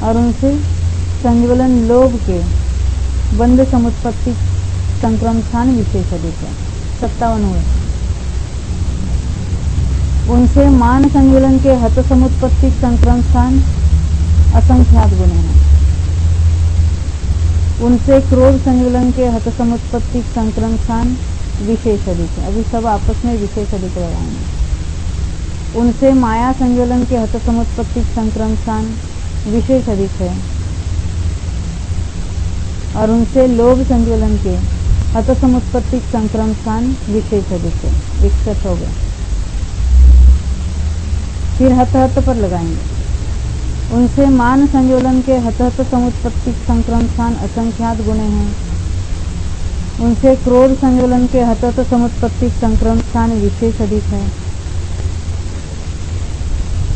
और उनसे संज्वलन लोभ के बंध समुत्पत्तिक संक्रम स्थान विशेष अधिक है। 57 हुए। उनसे मान संज्वलन के हत समुत्पत्तिक संक्रम स्थान असंख्यात गुणे हैं। उनसे क्रोध संज्वलन के हत समुत्पत्तिक संक्रम स्थान विशेष अधिक है। अभी सब आपस में विशेष अधिक लगाएंगे। उनसे माया संज्वलन के हत समुत्पत्तिक संक्रम स्थान विशेष अधिक है। और उनसे लोभ संज्वलन के हत समुत्पत्तिक संक्रम स्थान विशेष अधिक है। 61 हो गए। फिर हत हत पर लगाएंगे। उनसे मान संज्वलन के हत हत समुत्पत्तिक संक्रम स्थान असंख्यात गुणे हैं। उनसे क्रोध संज्वलन के हत हत समुत्पत्तिक संक्रम स्थान विशेष अधिक है।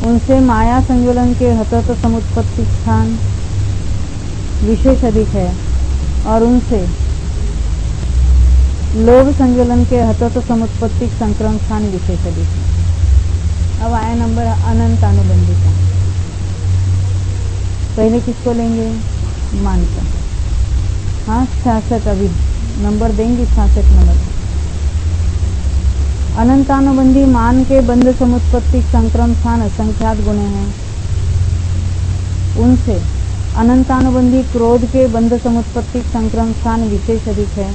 उनसे माया संज्वलन के हत हत समुत्पत्तिक स्थान विशेष अधिक है। और उनसे लोभ संज्वलन के हत हत समुत्पत्तिक संक्रम स्थान विशेष अधिक है। अब आया नंबर अनंत अनुबंधी का। पहले किसको लेंगे? मान का। हाँ 66 अभी नंबर देंगे। 66 नंबर। अनंतानुबंधी मान के बंध समुत्पत्तिक संक्रम स्थान असंख्यात गुणे हैं। उनसे अनंतानुबंधी क्रोध के बंध समुत्पत्तिक संक्रम स्थान विशेष अधिक है।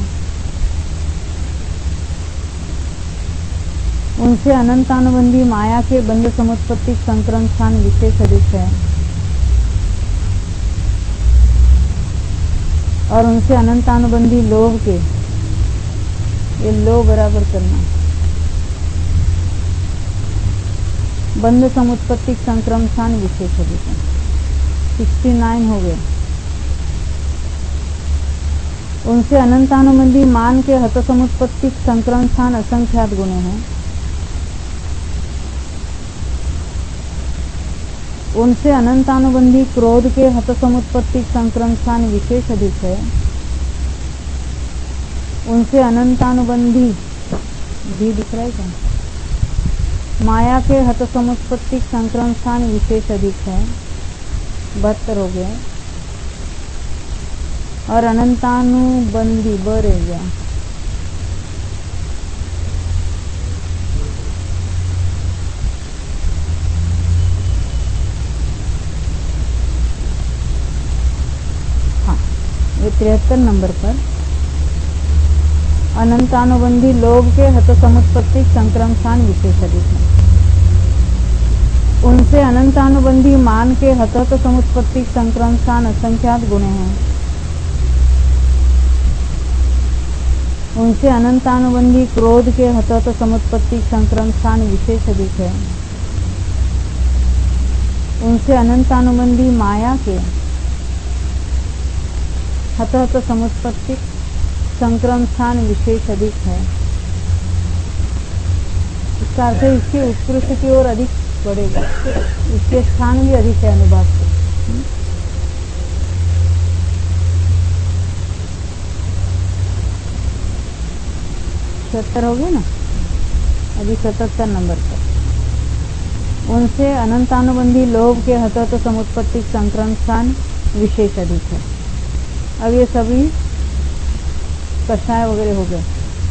उनसे अनंतानुबंधी माया के बंध समुत्पत्तिक संक्रम स्थान विशेष अधिक है। और उनसे अनंतानुबंधी लोभ के, ये लो बराबर करना, बंध समुत्पत्तिक संक्रम स्थान विशेष अधिक है। 69 हो गए। उनसे अनंतानुबंधी मान के हत समुत्पत्तिक संक्रम स्थान असंख्यात गुणे हैं। उनसे अनंतानुबंधी क्रोध के हत समुत्पत्तिक संक्रम स्थान विशेष अधिक है। उनसे अनंतानुबंधी भी दिख रहा है क्या? माया के हत समुत्पत्तिक संक्रम स्थान विशेष अधिक है। 72 हो गए। और अनंतानुबंधी बरे गया। हाँ ये 73 नंबर पर अनंतानुबंधी लोभ के हत समुत्पत्तिक संक्रम स्थान विशेष अधिक है। उनसे अनंतानुबंधी मान के हत हत समुत्पत्तिक संक्रम स्थान असंख्यात गुणे हैं। उनसे अनंतानुबंधी क्रोध के हत हत समुत्पत्तिक संक्रम स्थान विशेष अधिक है। उनसे अनंतानुबंधी माया के हत हत समुत्पत्तिक संक्रम स्थान विशेष अधिक है। इसका अर्थ है इसके उत्कृष्ट की ओर अधिक बढ़ेगा। इसके स्थान भी अधिक है अनुभाग से। 76 हो गए ना। अभी 77 नंबर पर उनसे अनंतानुबंधी लोभ के हतत समुत्पत्ति संक्रमण स्थान विशेष अधिक है। अब ये सभी कषाय वगैरह हो गए।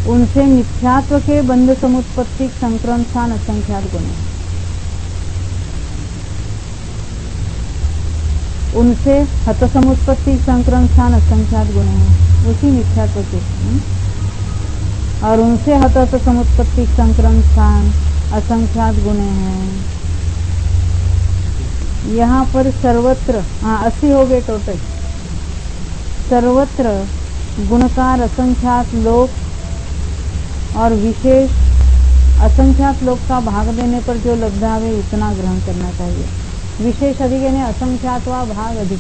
उनसे मिथ्यात्व के बंध समुत्पत्ति संक्रमण स्थान असंख्यात गुण है। उनसे हत समुत्पत्ति संक्रमण स्थान असंख्यात गुण है, उसी मिथ्यात्व के। और उनसे हत समुत्पत्ति संक्रमण स्थान असंख्यात गुण हैं। यहाँ पर सर्वत्र 80 हो गए टोटल। सर्वत्र गुणकार असंख्यात लोक और विशेष असंख्यात लोक का भाग देने पर जो लब्धावे उतना ग्रहण करना चाहिए। विशेष अधिक यानी असंख्यात व भाग अधिक।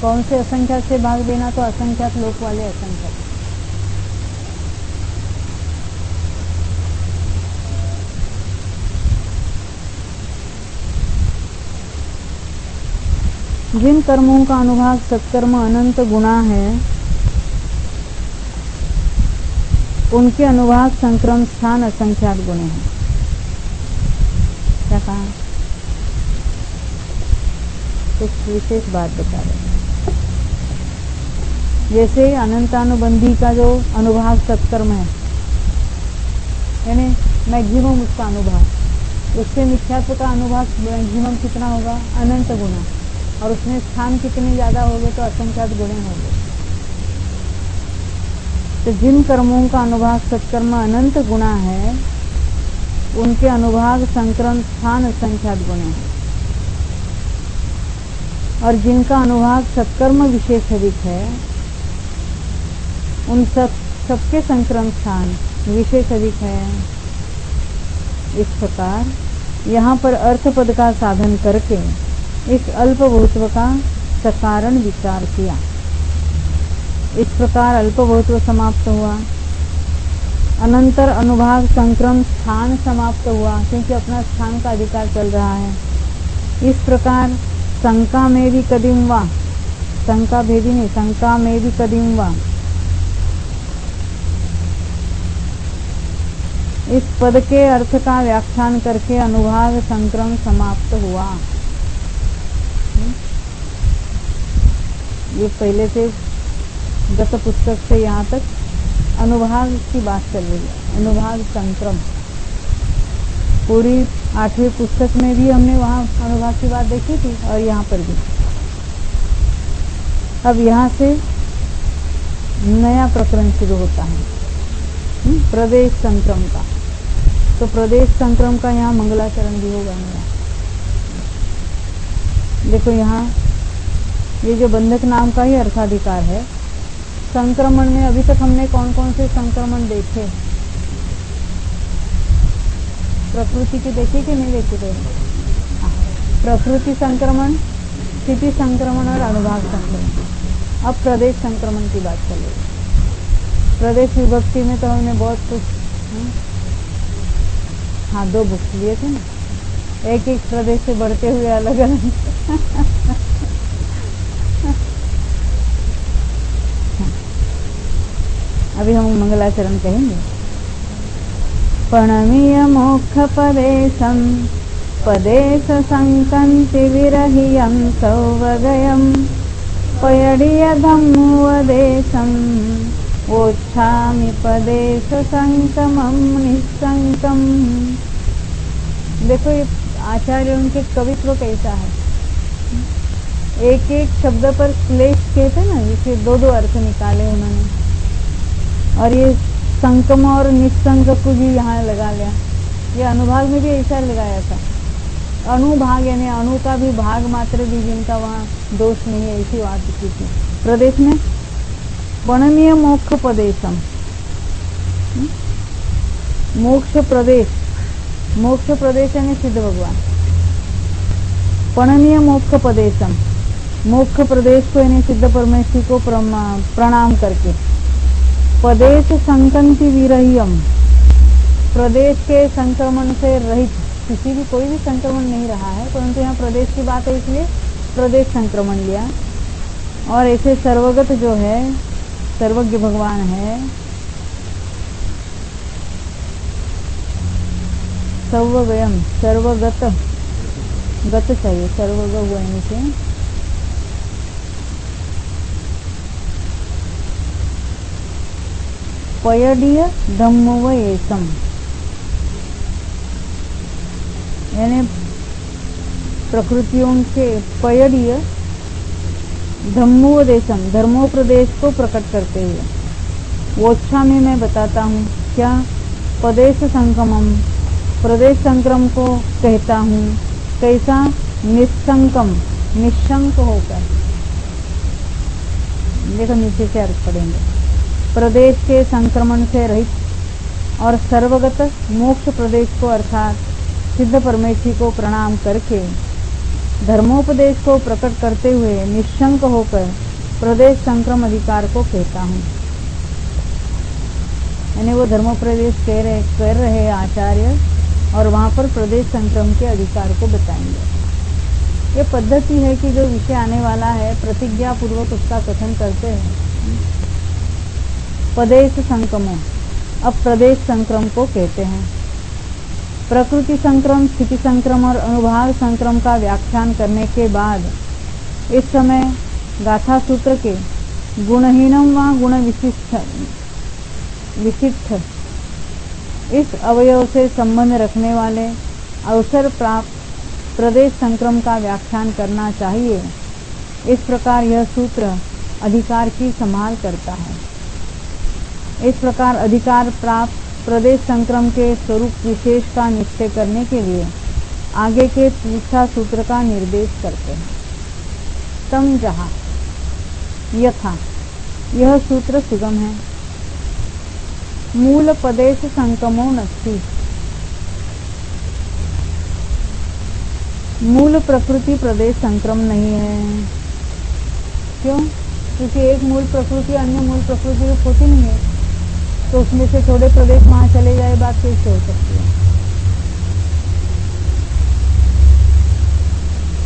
कौन से असंख्यात से भाग देना? तो असंख्यात लोक वाले असंख्यात। जिन कर्मों का अनुभाग सत्कर्म अनंत गुणा है, उनके अनुभाग संक्रमण स्थान असंख्यात गुण हैं। क्या कहा? कुछ विशेष बात बता रहे हैं। जैसे अनंतानुबंधी का जो अनुभाग सत्कर्म है, यानी मैक्सिमम उसका अनुभाग, उससे मिथ्यात्व का अनुभाग मैक्सिमम कितना होगा? अनंत गुना। और उसमें स्थान कितने ज्यादा हो गए? तो असंख्यात गुणे हो गए। तो जिन कर्मों का अनुभाग सत्कर्म अनंत गुणा है, उनके अनुभाग संक्रमण स्थान असंख्यात गुणे हैं। और जिनका अनुभाग सत्कर्म विशेष अधिक है, उन सबके संक्रमण स्थान विशेष अधिक है। इस प्रकार यहाँ पर अर्थ पद का साधन करके इस अल्पभूत्व का सकारण विचार किया। इस प्रकार अल्पभूत्व समाप्त हुआ। अनंतर अनुभाग संक्रमण स्थान समाप्त हुआ, क्योंकि अपना स्थान का अधिकार चल रहा है। इस प्रकार शंका में भी कदीम वा, शंका भेदी नहीं, शंका में भी कदीम वा, इस पद के अर्थ का व्याख्यान करके अनुभाग संक्रमण समाप्त हुआ। ये पहले से गत पुस्तक से यहाँ तक अनुभाग की बात चल रही है। अनुभाग संक्रमण पूरी 8वीं पुस्तक में भी हमने वहाँ अनुभाग की बात देखी थी और यहाँ पर भी। अब यहाँ से नया प्रकरण शुरू होता है प्रदेश संक्रमण का। तो प्रदेश संक्रमण का यहाँ मंगलाचरण भी होगा मेरा। देखो यहाँ ये जो बंधक नाम का ही अर्थाधिकार है। संक्रमण में अभी तक हमने कौन कौन से संक्रमण देखे? प्रकृति की देखी कि नहीं देखी? थे प्रकृति संक्रमण, स्थिति संक्रमण और अनुभाग संक्रमण। अब प्रदेश संक्रमण की बात चल रही है। प्रदेश विभक्ति में तो हमने बहुत कुछ 2 बुक्स लिए थे ना, एक एक प्रदेश से बढ़ते हुए अलग अलग अभी हम मंगलाचरण कहेंगे। प्रणमीय मोक्ष पदेशम पदेश संकंति विरहियं सौवगयं पयड़ीय धम्मोपदेशं वोच्छामि पदेश संकमं निस्संकम। देखो ये आचार्य उनके कवित्व कैसा है। एक एक शब्द पर श्लेष कहते ना, जिसे 2-2 अर्थ निकाले उन्होंने। और ये संकम और निस्संक को भी यहाँ लगा लिया। ये अनुभाग में भी ऐसा लगाया था। अनुभाग यानी अणु का भी भाग मात्र भी जिनका वहाँ दोष नहीं है, ऐसी बात की थी। प्रदेश में प्रणमीय मोक्ष प्रदेशम, मोक्ष प्रदेश, मोक्ष प्रदेश यानी सिद्ध भगवान। प्रणमीय मोक्ष प्रदेशम, मोक्ष प्रदेश को यानी सिद्ध परमेश्वर को प्रणाम करके। प्रदेश संकंति विरहियम, प्रदेश के संक्रमण से रहित, किसी भी कोई भी संक्रमण नहीं रहा है, परंतु यहाँ प्रदेश की बात है इसलिए प्रदेश संक्रमण लिया। और ऐसे सर्वगत जो है, सर्वज्ञ भगवान है, सर्वगयम, सर्वगत, गत चाहिए, सर्वग हुआ है नीचे। पयडीय धम्मवयेसम, यानी प्रकृतियों के पयडीय धम्मोपदेशम, धर्मोपदेश को प्रकट करते हुए। वोच्छा में मैं बताता हूँ क्या, पदेश संक्रमम, प्रदेश संक्रम को कहता हूँ। कैसा, निस्संकम, निशंक होकर। देखो नीचे से अर्थ पढ़ेंगे। प्रदेश के संक्रमण से रहित और सर्वगत मोक्ष प्रदेश को अर्थात सिद्ध परमेश्वरी को प्रणाम करके धर्मोपदेश को प्रकट करते हुए निशंक होकर प्रदेश संक्रम अधिकार को कहता हूँ। यानी वो धर्मोपदेश कर रहे आचार्य और वहाँ पर प्रदेश संक्रम के अधिकार को बताएंगे। ये पद्धति है कि जो विषय आने वाला है प्रतिज्ञा पूर्वक उसका कथन करते हैं। पदेश संक्रमण, अब प्रदेश संक्रम को कहते हैं। प्रकृति संक्रम, स्थिति संक्रम और अनुभाग संक्रम का व्याख्यान करने के बाद इस समय गाथा सूत्र के गुणहीनम व गुण विशिष्ट इस अवयव से संबंध रखने वाले अवसर प्राप्त प्रदेश संक्रम का व्याख्यान करना चाहिए। इस प्रकार यह सूत्र अधिकार की संभाल करता है। इस प्रकार अधिकार प्राप्त प्रदेश संक्रम के स्वरूप विशेष का निश्चय करने के लिए आगे के तीसरा सूत्र का निर्देश करते हैं। तम जहाँ, यथा, यह सूत्र सुगम है। मूल पदेश संक्रमो नस्ति, मूल प्रकृति प्रदेश संक्रम नहीं है। क्यों? क्योंकि एक मूल प्रकृति अन्य मूल प्रकृति रूप होती नहीं है, तो उसमें से थोड़े प्रदेश वहां चले जाए, बात कैसे हो सकती है?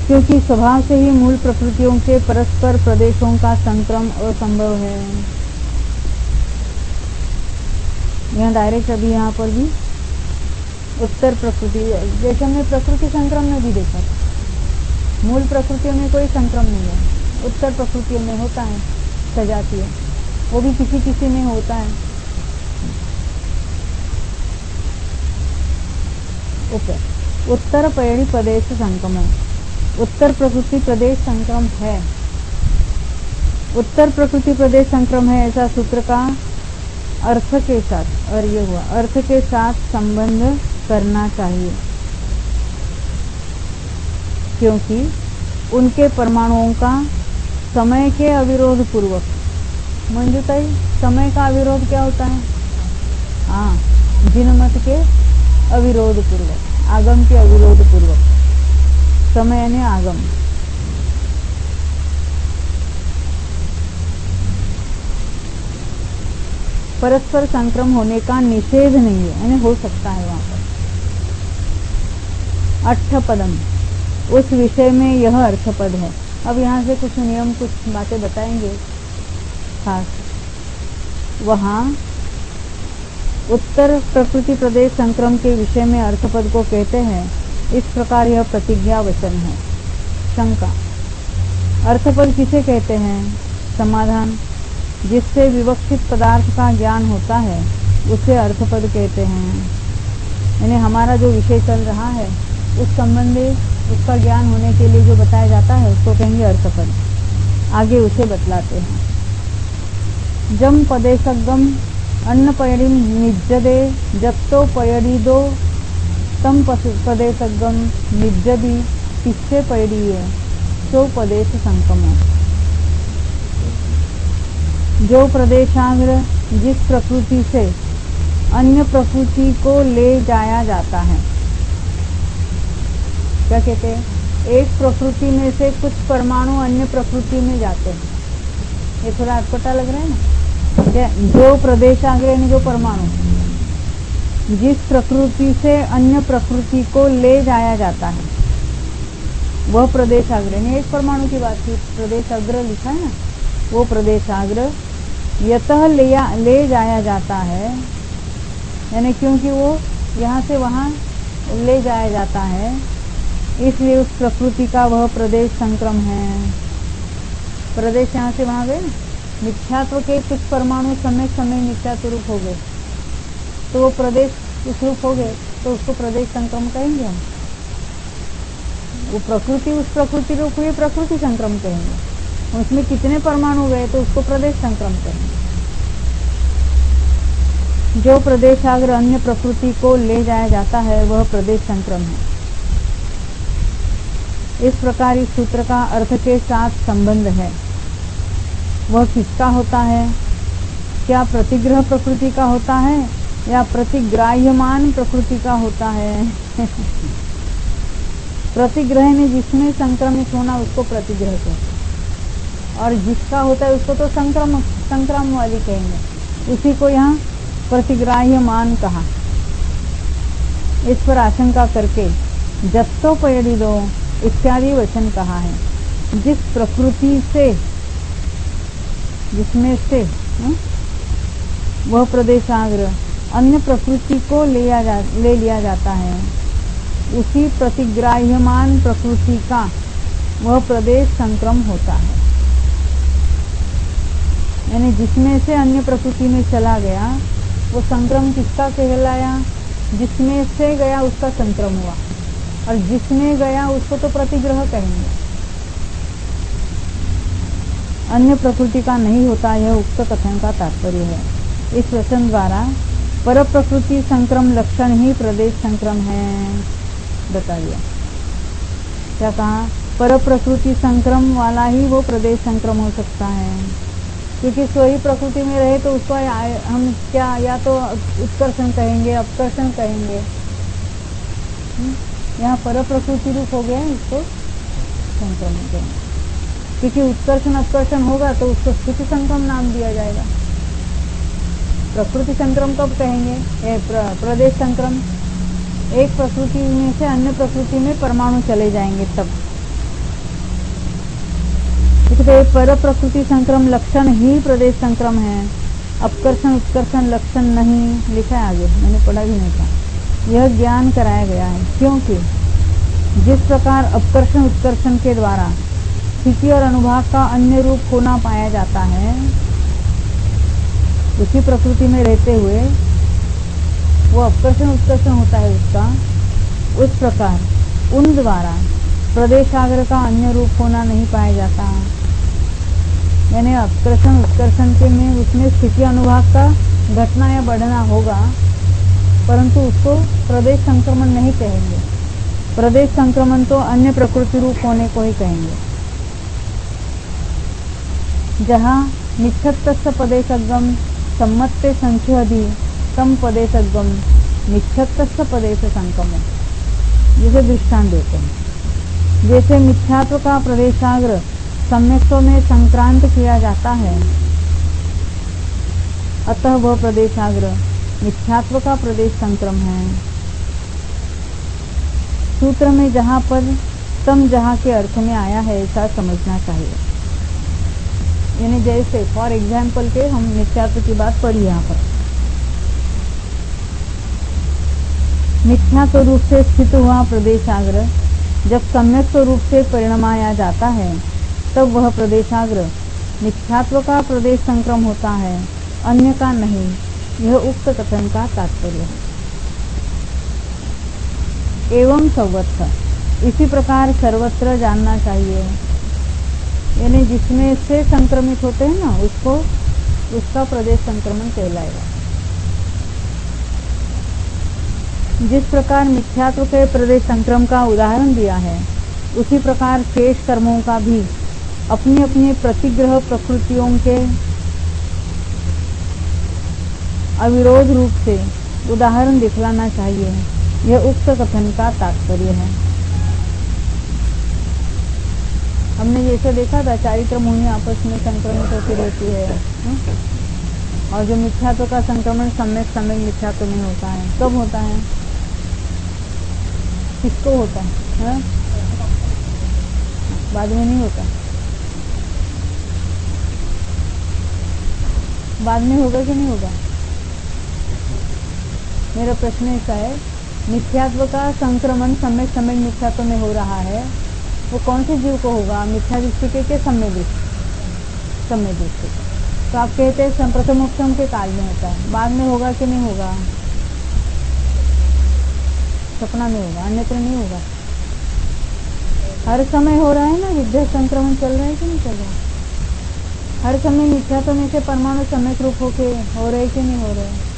क्योंकि स्वभाव से ही मूल प्रकृतियों के परस्पर प्रदेशों का संक्रम असंभव है। यहाँ डायरेक्ट अभी यहाँ पर भी उत्तर प्रकृति, जैसे हमने प्रकृति संक्रम में भी देखा, मूल प्रकृतियों में कोई संक्रम नहीं है, उत्तर प्रकृतियों में होता है सजातीय, वो भी किसी किसी में होता है। उत्तर पयड़ी प्रदेश संक्रम, उत्तर प्रकृति प्रदेश संक्रम है, उत्तर प्रकृति प्रदेश संक्रम है, ऐसा सूत्र का अर्थ के साथ, और ये हुआ अर्थ के साथ संबंध करना चाहिए, क्योंकि उनके परमाणुओं का समय के अविरोध पूर्वक, मंजूताई समय का अविरोध क्या होता है? हाँ, जिनमत के अविरोध पूर्वक, आगम के अविरोध पूर्वक, समय यानी आगम। परस्पर संक्रम होने का निषेध नहीं है, यानी हो सकता है वहां पर। अर्थपदम, उस विषय में यह अर्थपद है। अब यहाँ से कुछ नियम, कुछ बातें बताएंगे खास। वहाँ उत्तर प्रकृति प्रदेश संक्रम के विषय में अर्थपद को कहते हैं, इस प्रकार यह प्रतिज्ञा वचन है। शंका, अर्थपद किसे कहते हैं? समाधान, जिससे विवक्षित पदार्थ का ज्ञान होता है उसे अर्थपद कहते हैं। यानी हमारा जो विषय चल रहा है उस संबंधी उसका ज्ञान होने के लिए जो बताया जाता है उसको कहेंगे अर्थपद। आगे उसे बतलाते हैं। जम पदेशगम अन्न पयड़ी निज्जदे जत्तो पयड़ी दो तम पदेशगम निज्जदी किससे पयड़ी है सो पदेश संकम। जो प्रदेशांग्र जिस प्रकृति से अन्य प्रकृति को ले जाया जाता है, क्या कहते हैं? एक प्रकृति में से कुछ परमाणु अन्य प्रकृति में जाते हैं। ये थोड़ा अटपटा लग रहा है ना? क्या? जो प्रदेशांग्र यानी जो परमाणु जिस प्रकृति से अन्य प्रकृति को ले जाया जाता है वह प्रदेशाग्र। यानी एक परमाणु की बात की, प्रदेशाग्र लिखा है ना, वो प्रदेशाग्र यतः ले जाया जाता है, यानी क्योंकि वो यहाँ से वहाँ ले जाया जाता है, इसलिए उस प्रकृति का वह प्रदेश संक्रम है। प्रदेश यहाँ से वहां गए, मिथ्यात्व के कुछ परमाणु समय समय मिथ्यात्व रूप हो गए, तो वो प्रदेश उस रूप हो गए, तो उसको प्रदेश संक्रम कहेंगे हम। वो प्रकृति उस प्रकृति रूप हुई, प्रकृति संक्रम कहेंगे। उसमें कितने परमाणु गए तो उसको प्रदेश संक्रम कहेंगे। जो प्रदेशाग्र अन्य प्रकृति को ले जाया जाता है वह प्रदेश संक्रम है। इस प्रकार इस सूत्र का अर्थ के साथ संबंध है। वह किसका होता है? क्या प्रतिग्रह प्रकृति का होता है या प्रतिग्राह्यमान प्रकृति का होता है? प्रतिग्रह में जिसमें संक्रमित होना उसको प्रतिग्रह कहते हैं, और जिसका होता है उसको तो संक्रम वाली कहेंगे। उसी को यहाँ प्रतिग्राह्यमान कहा। इस पर आशंका करके जप्तोपयदिदो इत्यादि वचन कहा है। जिस प्रकृति से, जिसमें से वह प्रदेशाग्र अन्य प्रकृति को ले लिया जाता है, उसी प्रतिग्राह्यमान प्रकृति का वह प्रदेश संक्रम होता है। यानी जिसमें से अन्य प्रकृति में चला गया वो संक्रम किसका कहलाया? जिसमें से गया उसका संक्रम हुआ, और जिसमें गया उसको तो प्रतिग्रह कहेंगे। अन्य प्रकृति का नहीं होता, यह उक्त कथन का तात्पर्य है। इस वचन द्वारा पर प्रकृति संक्रम लक्षण ही प्रदेश संक्रम है बता दिया। क्या कहा? पर प्रकृति संक्रम वाला ही वो प्रदेश संक्रम हो सकता है, क्योंकि स्वयं प्रकृति में रहे तो उसको हम क्या या तो उत्कर्षण कहेंगे, अपकर्षण कहेंगे। यहाँ पर प्रकृति रूप हो गया, इसको संक्रमण कहेंगे, क्योंकि उत्कर्षण अपकर्षण होगा तो उसको स्थिति संक्रम नाम दिया जाएगा। प्रकृति संक्रम कब कहेंगे? प्रदेश संक्रम, एक प्रकृति में से अन्य प्रकृति में परमाणु चले जाएंगे तब। पर प्रकृति संक्रम लक्षण ही प्रदेश संक्रम है, अपकर्षण उत्कर्षण लक्षण नहीं। लिखा है आगे, मैंने पढ़ा भी नहीं था। यह ज्ञान कराया गया है, क्योंकि जिस प्रकार अपकर्षण उत्कर्षण के द्वारा स्थिति और अनुभाग का अन्य रूप होना पाया जाता है, उसी प्रकृति में रहते हुए वो अपकर्षण उत्कर्षण होता है उसका, उस प्रकार उन द्वारा प्रदेशाग्र का अन्य रूप होना नहीं पाया जाता। यानी अपकर्षण उत्कर्षण के में उसमें स्थिति अनुभाग का घटना या बढ़ना होगा, परंतु उसको प्रदेश संक्रमण नहीं कहेंगे। प्रदेश संक्रमण तो अन्य प्रकृति रूप होने को ही कहेंगे। जहाँ निच्छत्तस्य पदेशगम सम्मत्ते संशोधि तम पदेशगम निच्छत्तस्य पदेश संक्रमण, जिसे दृष्टांत देते हैं। जैसे मिथ्यात्व का प्रदेशाग्र सम्यक्तों में संक्रांत किया जाता है, अतः वह प्रदेशाग्र मिथ्यात्व का प्रदेश संक्रम है। सूत्र में जहाँ पर तम जहाँ के अर्थ में आया है ऐसा समझना चाहिए। यानी जैसे फॉर एग्जाम्पल के हम मिथ्यात्व की बात पढ़ी यहाँ पर। मिथ्यात्व रूप से स्थित हुआ प्रदेशाग्र जब सम्यक रूप से परिणमाया जाता है, तब वह प्रदेशाग्र मिथ्यात्व का प्रदेश संक्रम होता है, अन्य का नहीं। यह उक्त कथन का तात्पर्य है। एवं सर्वत्र, इसी प्रकार सर्वत्र जानना चाहिए। यानी जिसमें से संक्रमित होते हैं ना, उसका प्रदेश संक्रमण कहलाएगा। जिस प्रकार मिथ्यात्व के प्रदेश संक्रम का उदाहरण दिया है, उसी प्रकार शेष कर्मों का भी अपनी अपनी प्रतिग्रह प्रकृतियों के अविरोध रूप से उदाहरण दिखलाना चाहिए। यह उक्त कथन का तात्पर्य है। हमने जैसे देखा था चारित्र मुनि आपस में संक्रमित होती रहती है, और जो मिथ्यात्व का संक्रमण सम्यक मिथ्यात्व में होता है। कब होता है? किसको होता है? बाद में नहीं होता। बाद में होगा कि नहीं होगा? मेरा प्रश्न ऐसा है मिथ्यात्व का संक्रमण सम्यक सम्यक मिथ्यात्व में हो रहा है, वो कौन से जीव को होगा? मिथ्या दृष्टि के सम्यक दृष्टि, सम्यक दृष्टि। तो आप कहते हैं प्रथमोपम के काल में होता है, बाद में होगा कि नहीं होगा? सपना में होगा, अन्यत्र नहीं होगा। हर समय हो रहा है ना, विद्या संक्रमण चल रहा है कि नहीं चल रहा है? हर समय मिथ्यात्व में से परमाणु सम्यक रूप होके हो रहे कि नहीं हो रहे?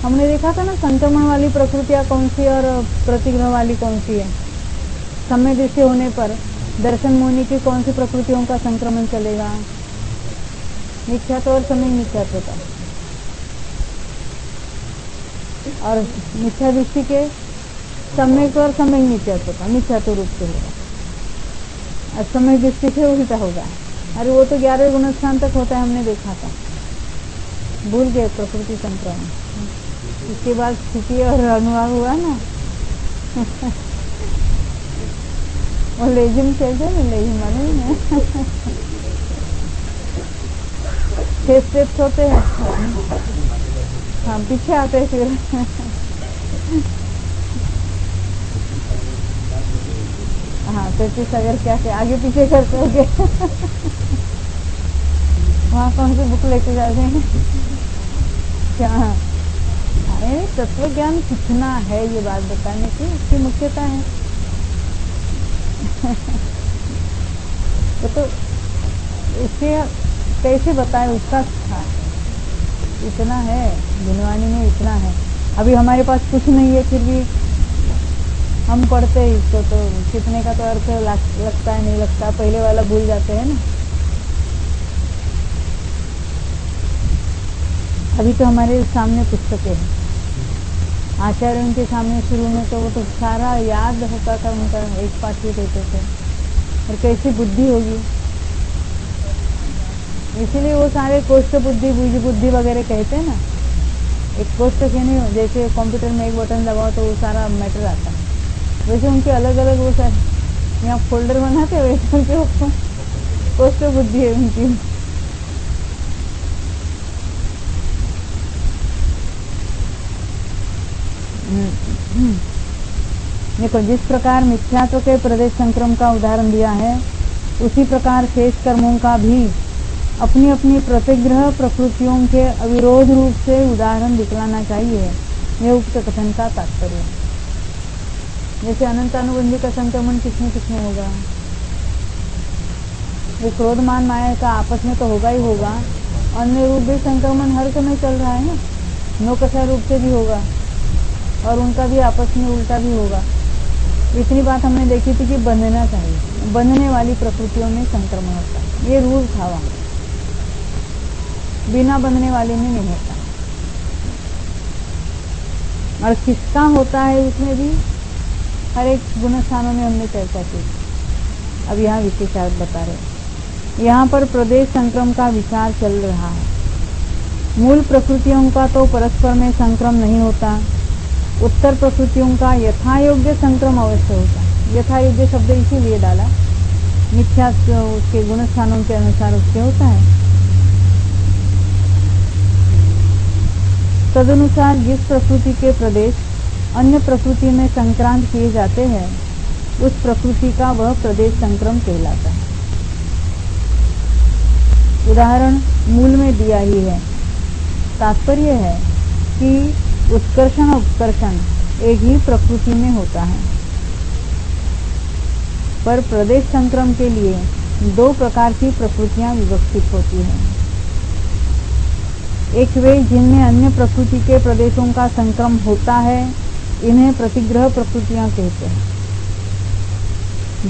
हमने देखा था ना संक्रमण वाली प्रकृतियां कौन सी और प्रतिग्रह वाली कौन सी है। सम्यक दृष्टि होने पर दर्शन मुनि की कौन सी प्रकृतियों का संक्रमण चलेगा? मिथ्यात्व और सम्यक मिथ्यात्व का। और मिथ्या दृष्टि के सम्यक और सम्यक मिथ्यात्व का, मिथ्यात्व रूप से होगा। और सम्यक दृष्टि से उल्टा होगा। अरे वो तो 11 गुणस्थान तक होता है, हमने देखा था। भूल गए प्रकृति संक्रमण। इसके बाद स्थिति और अनुभाव हुआ ना। वो लेजिम कहते हैं, लेजिम मालूम है। 6 स्टेप्स होते हैं। हाँ, पीछे आते हैं फिर। हाँ, 33 अगर क्या क्या आगे पीछे करते हो गए। वहाँ कौन सी बुक लेके जाते हैं? क्या? अरे तत्व ज्ञान कितना है ये बात बताने की, इसकी मुख्यता है। तो इसे कैसे बताए उसका था, इतना है गुणवाणी में, इतना है। अभी हमारे पास कुछ नहीं है, फिर भी हम पढ़ते हैं इसको, तो कितने का तो अर्थ लगता है, नहीं लगता, पहले वाला भूल जाते हैं ना। अभी तो हमारे सामने पुस्तकें हैं, आचार्य उनके सामने शुरू में तो वो तो सारा याद होता था उनका, एक पाठ ही देते थे। और कैसी बुद्धि होगी, इसीलिए वो सारे कोष्ठ बुद्धि, बीज बुद्धि वगैरह कहते हैं ना। एक कोष्ठ के नहीं, जैसे कंप्यूटर में एक बटन दबाओ तो वो सारा मैटर आता है, वैसे उनके अलग अलग वो सारे यहाँ फोल्डर बनाते हैं, वैसे उनके कोष्ठ बुद्धि है उनकी। देखो, जिस प्रकार मिथ्यात्व के प्रदेश संक्रम का उदाहरण दिया है, उसी प्रकार शेष कर्मों का भी अपनी अपनी प्रतिग्रह प्रकृतियों के अविरोध रूप से उदाहरण दिखलाना चाहिए। यह उक्त कथन का तात्पर्य है। जैसे अनंत अनुबंधी का संक्रमण किसमें होगा? ये क्रोध मान माया का आपस में तो होगा ही होगा, अन्य रूप भी संक्रमण हर समय चल रहा है ना, नौकसा रूप से भी होगा और उनका भी आपस में उल्टा भी होगा। इतनी बात हमने देखी थी कि बंधना चाहिए, बंधने वाली प्रकृतियों में संक्रमण होता है, ये रूल था वहाँ, बिना बंधने वाले में नहीं होता। और किसका होता है उसमें भी हर एक गुण स्थानों में हमने चर्चा की। अब यहाँ विशेषार्थ बता रहे, यहाँ पर प्रदेश संक्रम का विचार चल रहा है। मूल प्रकृतियों का तो परस्पर में संक्रम नहीं होता, उत्तर प्रकृतियों का यथायोग्य संक्रम अवश्य होता है। यथायोग्य शब्द इसीलिए डाला, मिथ्या उसके गुण स्थानों के अनुसार उसके होता है। तदनुसार जिस प्रकृति के प्रदेश अन्य प्रकृति में संक्रांत किए जाते हैं, उस प्रकृति का वह प्रदेश संक्रम कहलाता है। उदाहरण मूल में दिया ही है। तात्पर्य है कि उत्कर्षण उपकर्षण एक ही प्रकृति में होता है, पर प्रदेश संक्रम के लिए 2 प्रकार की प्रकृतियां विवक्षित होती हैं। एक वे जिनमें अन्य प्रकृति के प्रदेशों का संक्रम होता है, इन्हें प्रतिग्रह प्रकृतियां कहते हैं।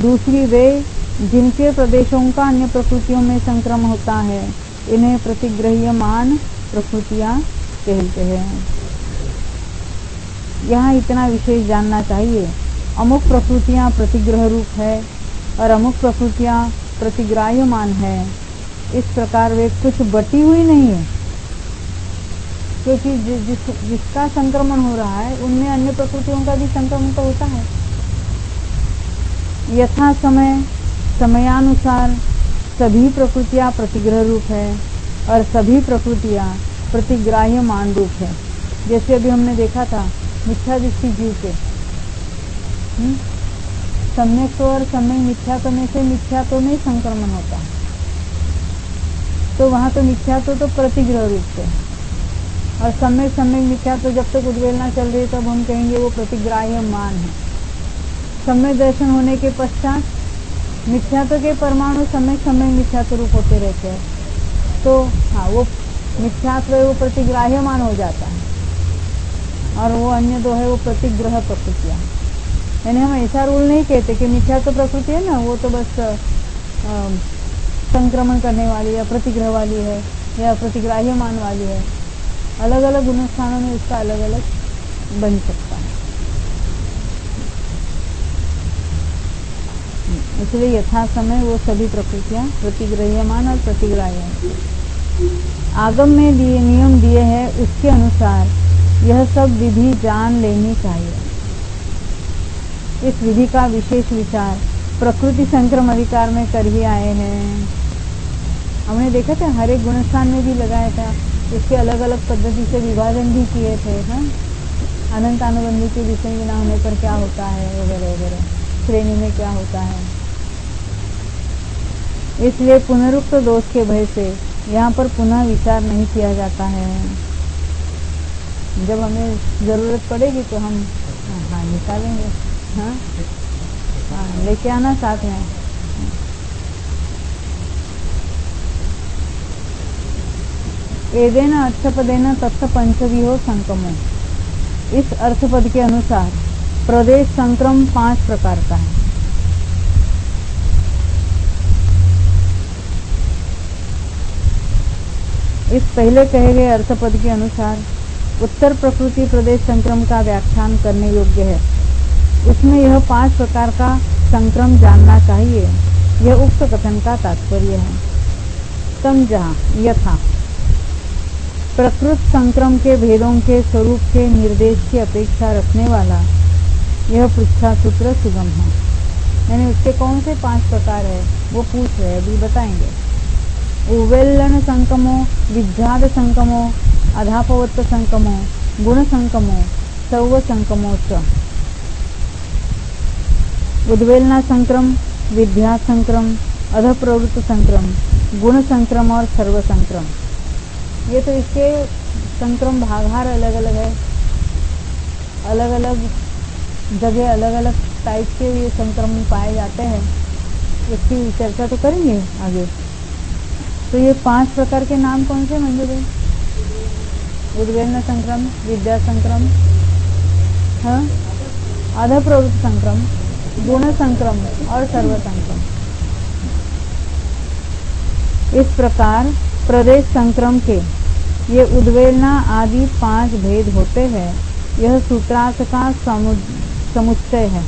दूसरी वे जिनके प्रदेशों का अन्य प्रकृतियों में संक्रम होता है, इन्हें प्रतिग्रह्यमान प्रकृतियां कहते हैं। यहाँ इतना विशेष जानना चाहिए, अमुक प्रकृतियां प्रतिग्रह रूप है और अमुक प्रकृतियां प्रतिग्राह्यमान है। इस प्रकार वे कुछ बटी हुई नहीं है, क्योंकि जिसका संक्रमण हो रहा है उनमें अन्य प्रकृतियों का भी संक्रमण तो होता है। यथा समय समयानुसार सभी प्रकृतियां प्रतिग्रह रूप है और सभी प्रकृतियां प्रतिग्राह्यमान रूप है। जैसे अभी हमने देखा था मिथ्या दृष्टि जीव के। सम्यक और सम्यक मिथ्या करने से मिथ्या तो नहीं संक्रमण होता, तो वहां तो मिथ्या तो प्रतिग्रह रूप से, और सम्यक सम्यक मिथ्या तो जब तक उद्वेलना चल रही है तब हम कहेंगे वो प्रतिग्राह्य मान है। सम्यक दर्शन होने के पश्चात मिथ्यात्व के परमाणु सम्यक सम्यक मिथ्यात्व रूप होते रहते हैं, तो हाँ वो मिथ्यात्व वो प्रतिग्राह्य मान हो जाता है, और वो अन्य दो है वो प्रतिग्रह प्रकृतियां। यानी हम ऐसा रूल नहीं कहते कि मिथ्यात्व प्रकृति है ना वो तो बस संक्रमण करने वाली या प्रतिग्रह वाली है या प्रतिग्राह्य मान वाली है। अलग अलग गुण स्थानों में उसका अलग अलग बन सकता है। इसलिए यथा समय वो सभी प्रकृतियां प्रतिग्राह्यमान और प्रतिग्राह्य आगम में दिए नियम दिए हैं, उसके अनुसार यह सब विधि जान लेनी चाहिए। इस विधि का विशेष विचार प्रकृति संक्रम अधिकार में कर ही आए हैं। हमने देखा था हर एक गुणस्थान में भी लगाया था, इसके अलग अलग पद्धति से विभाजन भी किए थे। अनंत अनुबंधी के विषय बिना होने पर क्या होता है वगैरह वगैरह, श्रेणी में क्या होता है। इसलिए पुनरुक्त दोष के भय से यहाँ पर पुनः विचार नहीं किया जाता है। जब हमें जरूरत पड़ेगी तो हम हाँ निकालेंगे। हाँ लेके आना साथ में। एदेन अर्थपदेन तत्थ पंचविहो संक्रमो। इस अर्थपद के अनुसार प्रदेश संक्रम 5 प्रकार का है। इस पहले कहे गए अर्थपद के अनुसार उत्तर प्रकृति प्रदेश संक्रम का व्याख्यान करने योग्य है। उसमें यह 5 प्रकार का संक्रम जानना चाहिए। यह उक्त कथन का तात्पर्य है। तम जहाँ यथा प्रकृत संक्रम के भेदों के स्वरूप के निर्देश की अपेक्षा रखने वाला यह पृच्छा सूत्र सुगम है। यानी उसके कौन से 5 प्रकार है वो पूछ रहे, अभी बताएंगे। उवेल्लन संकमो, विध्याद संकमो, अधापवत्त संकमो, गुण संकमो, सर्व संकमो च। उद्वेलना संक्रम, विद्या संक्रम, अध प्रवृत्त संक्रम, गुण संक्रम और सर्व संक्रम। ये तो इसके संक्रम भागार अलग अलग है, अलग अलग जगह अलग अलग टाइप के ये संक्रमण पाए जाते हैं। इसकी चर्चा तो करेंगे आगे। तो ये 5 प्रकार के नाम कौन से मंजू भाई? उद्वेलना संक्रम, विद्या संक्रम, हाँ, अध प्रवृत्त संक्रम, गुण संक्रम और सर्व संक्रम। इस प्रकार प्रदेश संक्रम के ये उद्वेलना आदि 5 भेद होते हैं। यह सूत्रार्थ का समुच्चय है,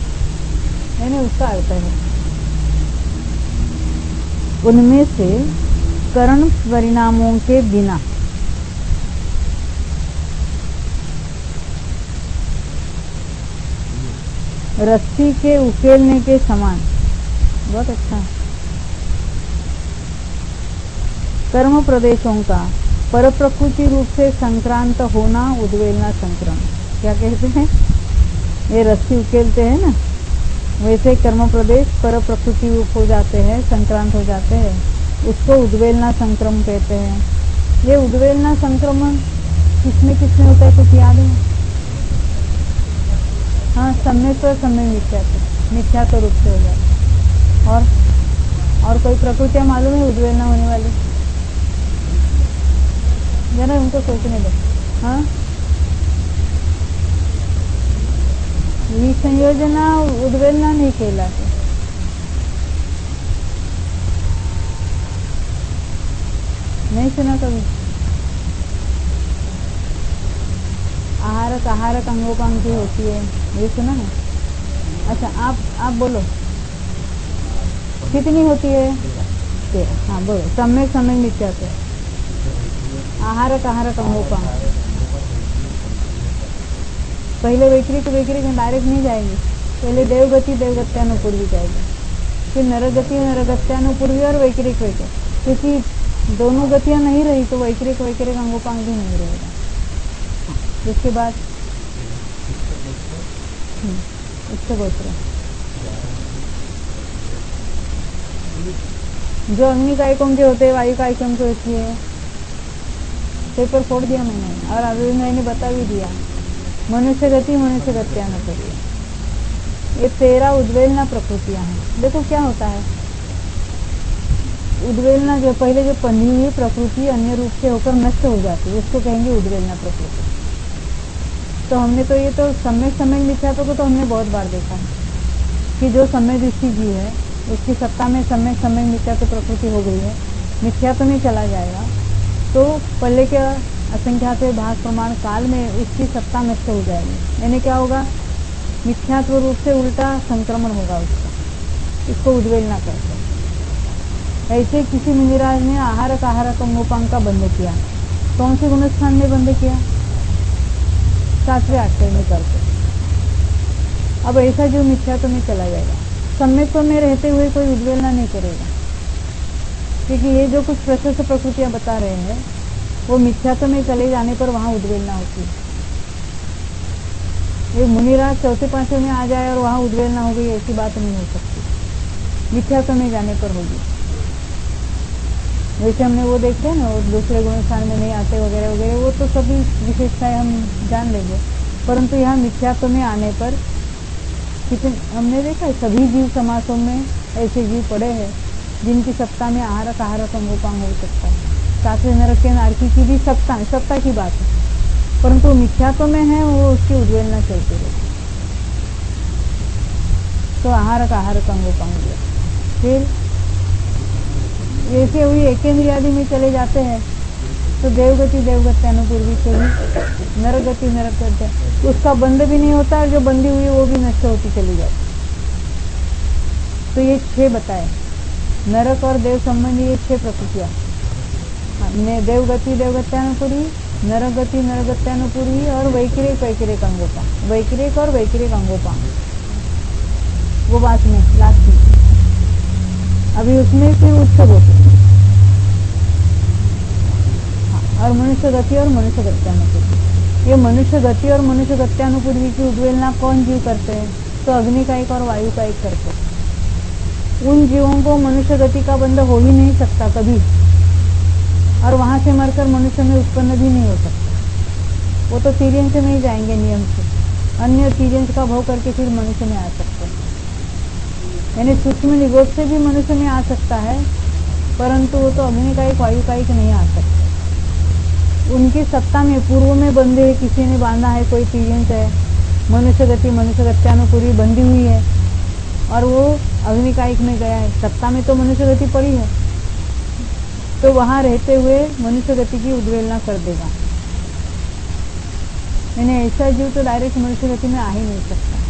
यानी उसका अर्थ है। उनमें से करण परिणामों के बिना रस्सी के उकेलने के समान। बहुत अच्छा। कर्म प्रदेशों का पर प्रकृति रूप से संक्रांत होना उद्वेलना संक्रम। क्या कहते हैं? ये रस्सी उकेलते हैं ना, वैसे कर्म प्रदेश पर प्रकृति रूप हो जाते हैं, संक्रांत हो जाते हैं, उसको उद्वेलना संक्रम कहते हैं। ये उद्वेलना संक्रमण किसमें होता है कुछ याद है? हाँ, सम्यक तो सम्यक मिथ्यात्व रूप से हो जाता है। और कोई प्रकृतियाँ मालूम है उद्वेलना होने वाली? जरा उनको सोचने दो। हाँ, विसंयोजना उद्वेलना नहीं कहलाते। नहीं सुना कभी? आहारक आहारक अंगोपांग की होती है, ये सुना है? अच्छा, आप बोलो कितनी होती है? हाँ बोलो। सम्यक सम्यक मिथ्यात्व, आहारक आहारक अंगोपांग। पहले वैक्रिक में डायरेक्ट नहीं जाएंगे, पहले देवगति देवगत्यानुपूर्वी जाएगी, फिर नरगति नरगत्यानुपूर्वी और वैक्रिक क्योंकि दोनों गतियां नहीं रही तो वैक्रिक अंगोपांग भी नहीं रहेगा। इसके बाद उससे गोत्र जो अग्नि का एकम जो होते हैं, वायु का एकम जो होती है, पेपर फोड़ दिया मैंने और अभी मैंने बता भी दिया। मनुष्य गति मनुष्य गत्यानुपरी, ये 13 उद्वेलना प्रकृतियां हैं। देखो क्या होता है, उद्वेलना जो पहले जो बंधी हुई प्रकृति अन्य रूप से होकर नष्ट हो जाती है, उसको कहेंगे उद्वेलना प्रकृति। तो हमने तो ये तो सम्यक मिथ्यात्व को तो हमने बहुत बार देखा है कि जो सम्यक दृष्टि जीव है उसकी सत्ता में सम्यक मिथ्यात्व प्रकृति हो गई है, मिथ्यात्व में चला जाएगा तो पहले के असंख्यात भाग प्रमाण काल में उसकी सत्ता नष्ट हो जाएगी। यानी क्या होगा, मिथ्यात्व रूप से उल्टा संक्रमण होगा उसका, इसको उद्वेलना कहते हैं। ऐसे किसी मुनिराज ने आहारक अंगोपांग का बंध किया, कौन से गुणस्थान में बंध किया, 7वें अक्षर में करके। अब ऐसा जो मिथ्यात्व में चला जाएगा, सम्यक्त्व में रहते हुए कोई उद्वेलना नहीं करेगा, क्योंकि ये जो कुछ प्रशस्त प्रकृतियां बता रहे हैं वो मिथ्यात्व में चले जाने पर वहां उद्वेलना होती है। ये मुनिराज 4-5 में आ जाए और वहां उद्वेलना हो गई, ऐसी बात नहीं हो सकती, मिथ्यात्व में जाने पर होगी। वैसे हमने वो देखते हैं ना, वो दूसरे गुणस्थान में नहीं आते वगैरह वगैरह, वो तो सभी विशेषताएं हम जान लेंगे, परंतु यहाँ मिथ्यात्व में आने पर कितने हमने देखा है, सभी जीव समासों में ऐसे जीव पड़े हैं जिनकी सत्ता में आहारक अंगोपांग हो सकता है। 7वें नरक के नारकी की भी सत्ता की बात है, परंतु मिथ्यात्व में है वो उसकी उद्वेलना चलती रहती, तो आहारक अंगोपांग हुआ। फिर ऐसे हुई एकेंद्र आदि में चले जाते हैं तो देवगति देवगत्यानुपूर्वी से भी नरगति नरगत्या, उसका बंध भी नहीं होता और जो बंधी हुई वो भी नष्ट होती चली जाती। तो ये 6 बताए, नरक और देव संबंधी ये 6 प्रकृतियां, देवगति देवगत्यानुपूर्वी, नरगति नरगत्यानुपूर्वी और वैकिरिक अंगोपांग, वैकिरिक और वैकिरिक अंगोपांग, वो बात में लास्ट में। अभी उसमें फिर उत्सव होते और मनुष्य गति और मनुष्य गत्यानुपूर्वी। ये मनुष्य गति और मनुष्य गत्यानुपूर्वी की उद्वेलना कौन जीव करते हैं, तो अग्नि का एक और वायु का एक करते हैं। उन जीवों को मनुष्य गति का बंध हो ही नहीं सकता कभी, और वहां से मरकर मनुष्य में उत्पन्न भी नहीं हो सकता, वो तो तिर्यंश में ही जाएंगे नियम से, अन्य तिर्यंश का भोग करके फिर मनुष्य में आ सकते हैं। यानी सूक्ष्म निगोद से भी मनुष्य में आ सकता है, परंतु वो तो अग्नि का एक वायु का एक नहीं आ सकता। उनकी सत्ता में पूर्व में बंधे है, किसी ने बांधा है, कोई तिर्यंश है, मनुष्य गति मनुष्य गत्यानुपूर्वी बंधी हुई है और वो अग्नि का एक में गया है, सत्ता में तो मनुष्य गति पड़ी है, तो वहां रहते हुए मनुष्य गति की उद्वेलना कर देगा। यानी ऐसा जीव तो डायरेक्ट मनुष्य गति में आ ही नहीं सकता,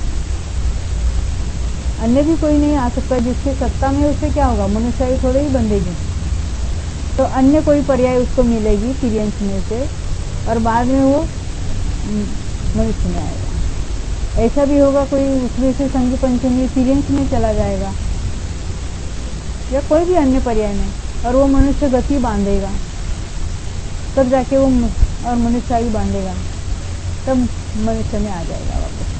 अन्य भी कोई नहीं आ सकता जिसकी सत्ता में, उससे क्या होगा, मनुष्य थोड़े ही बंधेगी, तो अन्य कोई पर्याय उसको मिलेगी तिर्यंश में से और बाद में वो मनुष्य में आएगा। ऐसा भी होगा कोई उसमें से संगी पंचमी तिर्यंश में चला जाएगा या कोई भी अन्य पर्याय में, और वो मनुष्य गति बांधेगा, तब जाके वो और मनुष्य ही बांधेगा, तब मनुष्य में आ जाएगा वापस।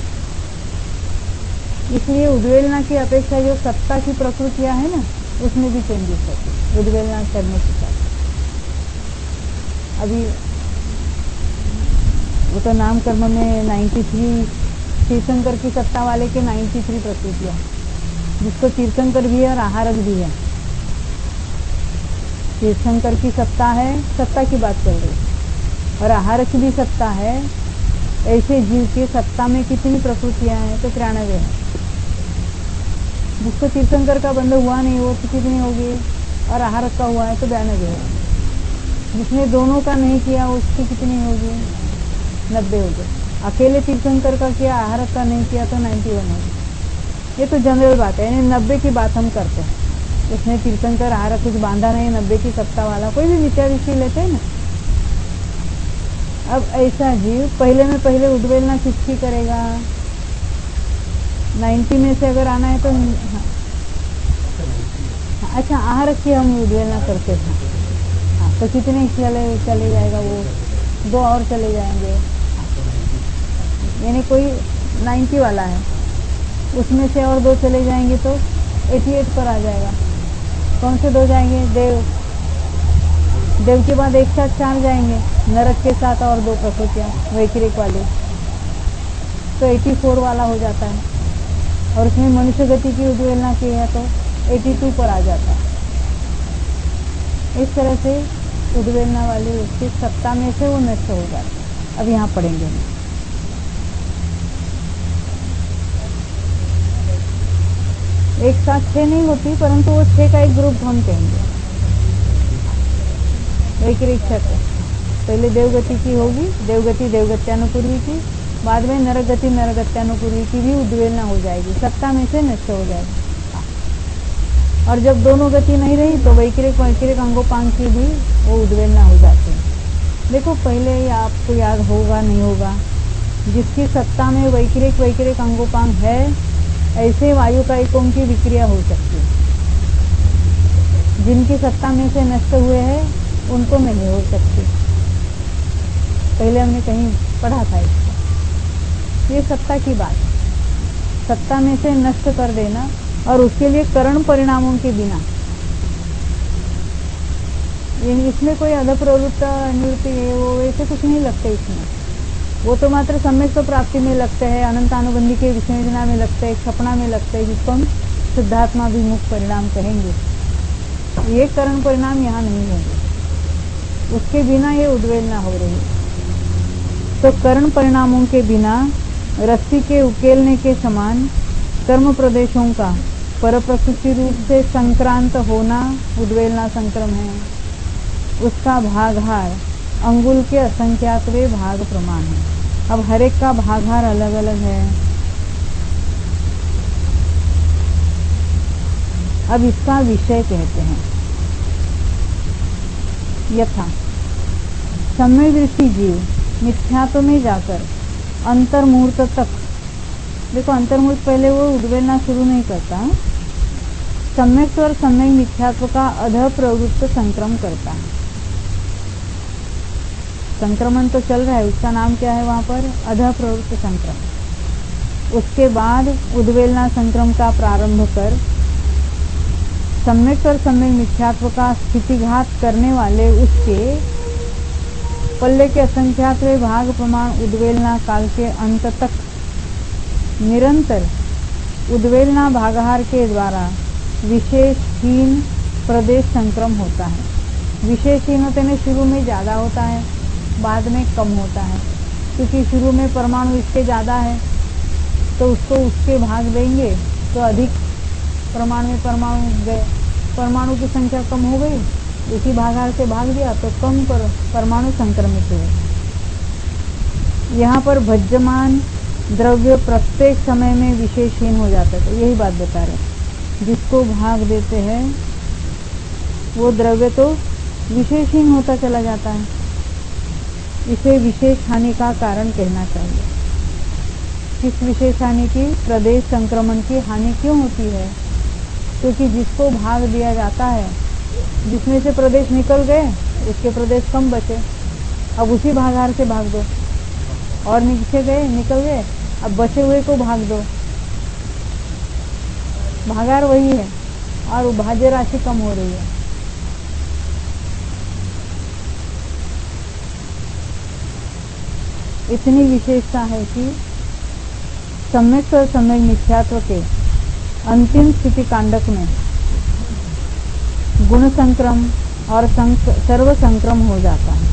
इसलिए उद्वेलना की अपेक्षा जो सत्ता की प्रकृतियां है ना, उसमें भी चेंजेस होते हैं उद्वेलना करने के साथ। अभी वो तो नाम कर्म में 93 तीर्थंकर की सत्ता वाले के 93 प्रकृतियां, जिसको तीर्थंकर भी है और आहारक भी है। तीर्थंकर की सत्ता है, सत्ता की बात चल रही, और आहारक की भी सत्ता है। ऐसे जीव की सत्ता में कितनी प्रकृतियां हैं, तो 93 है। जिसको तीर्थंकर का बंध हुआ नहीं वो तो कितनी होगी, और आहारक का हुआ है तो 92 है। जिसने दोनों का नहीं किया उसकी कितनी होगी, 90 होगी। अकेले तीर्थंकर का किया, आहारक का नहीं किया तो 91 होगी। ये तो जनरल बात है, यानी 90 की बात हम करते हैं। उसने तीर्थंकर आहारक कुछ बांधा नहीं, 90 की सत्ता वाला कोई भी मिथ्या दृष्टि लेते हैं ना। अब ऐसा जीव पहले में पहले उद्वेलना किसकी करेगा, 90 में से अगर आना है तो अच्छा आहारक की हम उद्वेलना करते थे, हाँ, तो कितने चले जाएगा, वो 2 और चले जाएंगे। यानी कोई 90 वाला है, उसमें से और 2 चले जाएंगे तो 88 पर आ जाएगा। कौन से 2 जाएंगे? देव, देव के बाद एक साथ 4 जाएंगे, नरक के साथ और 2 प्रकृतियाँ वैकृतिक वाले, तो 84 वाला हो जाता है। और उसमें मनुष्य गति की उद्वेलना की है तो 82 पर आ जाता है। इस तरह से उद्वेलना वाली उसकी सत्ता में से वो नष्ट हो जाता है। अब यहाँ पढ़ेंगे एक साथ 6 नहीं होती, परंतु वो 6 का एक ग्रुप हम कहेंगे। वैकृतिक चक्र पहले देवगति की होगी, देवगति देवगत्यानुपूर्वी की, बाद में नरगति नरगत्यानुपूर्वी की भी उद्वेलना हो जाएगी, सत्ता में से नष्ट हो जाएगी। और जब दोनों गति नहीं रही तो वैकृतिक अंगोपांग की भी वो उद्वेलना हो जाती है। देखो पहले ही आपको याद होगा नहीं होगा, जिसकी सत्ता में वैकृतिक अंगोपांग है, ऐसे वायुकायिकों की विक्रिया हो सकती है। जिनकी सत्ता में से नष्ट हुए हैं उनको नहीं हो सकती। पहले हमने कहीं पढ़ा था इसको। ये सत्ता की बात, सत्ता में से नष्ट कर देना, और उसके लिए करण परिणामों के बिना। इसमें कोई अधप्रवृत्त निवृत्ति है वो वैसे कुछ नहीं लगते इसमें। वो तो मात्र सम्यक प्राप्ति में लगते हैं, अनंतानुबंधी के विसंयोजना में लगते हैं, क्षपणा में लगते हैं, जिसको हम शुद्धात्माभिमुख परिणाम कहेंगे। ये करण परिणाम यहाँ नहीं होंगे, उसके बिना ये उद्वेलना हो रही है। तो करण परिणामों के बिना रस्सी के उकेलने के समान कर्म प्रदेशों का परप्रकृति रूप से संक्रांत होना उद्वेलना संक्रम है। उसका भागहार अंगुल के असंख्यातवे भाग प्रमाण है। अब हर एक का भागहार अलग अलग है। अब इसका विषय कहते हैं यथा सम्यक दृष्टि जीव मिथ्यात्व में जाकर अंतर्मुहूर्त तक, देखो अंतर्मुहूर्त पहले वो उद्वेलना शुरू नहीं करता, सम्यक और सम्यक मिथ्यात्व का अध प्रवृत्त संक्रम करता है। संक्रमण तो चल रहा है, उसका नाम क्या है वहां पर? अध प्रवृत्त संक्रम। उसके बाद उद्वेलना संक्रम का प्रारंभ कर सम्यक और सम्यक मिथ्यात्व का स्थितिघात करने वाले उसके पल्ले के असंख्यातवे भाग प्रमाण उद्वेलना काल के अंत तक निरंतर उद्वेलना भागहार के द्वारा विशेषहीन प्रदेश संक्रम होता है। विशेषहीन होते में शुरू में ज़्यादा होता है, बाद में कम होता है, क्योंकि शुरू में परमाणु इसके ज़्यादा है तो उसको उसके भाग देंगे तो अधिक प्रमाण में परमाणु गए, परमाणु की संख्या कम हो गई, इसी भागहार से भाग दिया तो कम परमाणु संक्रमित हुए। यहाँ पर भज्यमान द्रव्य प्रत्येक समय में विशेषहीन हो जाता है। तो यही बात बता रहे, जिसको भाग देते हैं वो द्रव्य तो विशेषहीन होता चला जाता है। इसे विशेष हानि का कारण कहना चाहिए। किस विशेष हानि की? प्रदेश संक्रमण की हानि क्यों होती है? क्योंकि जिसको भाग दिया जाता है, जिसमें से प्रदेश निकल गए उसके प्रदेश कम बचे, अब उसी भागहार से भाग दो, और नीचे गए निकल गए, अब बचे हुए को भाग दो। भागार वही है और भाज्य राशि कम हो रही है। इतनी विशेषता है कि सम्यक और सम्यक मिथ्यात्व के अंतिम स्थिति कांडक में गुण संक्रम और सर्व संक्रम हो जाता है।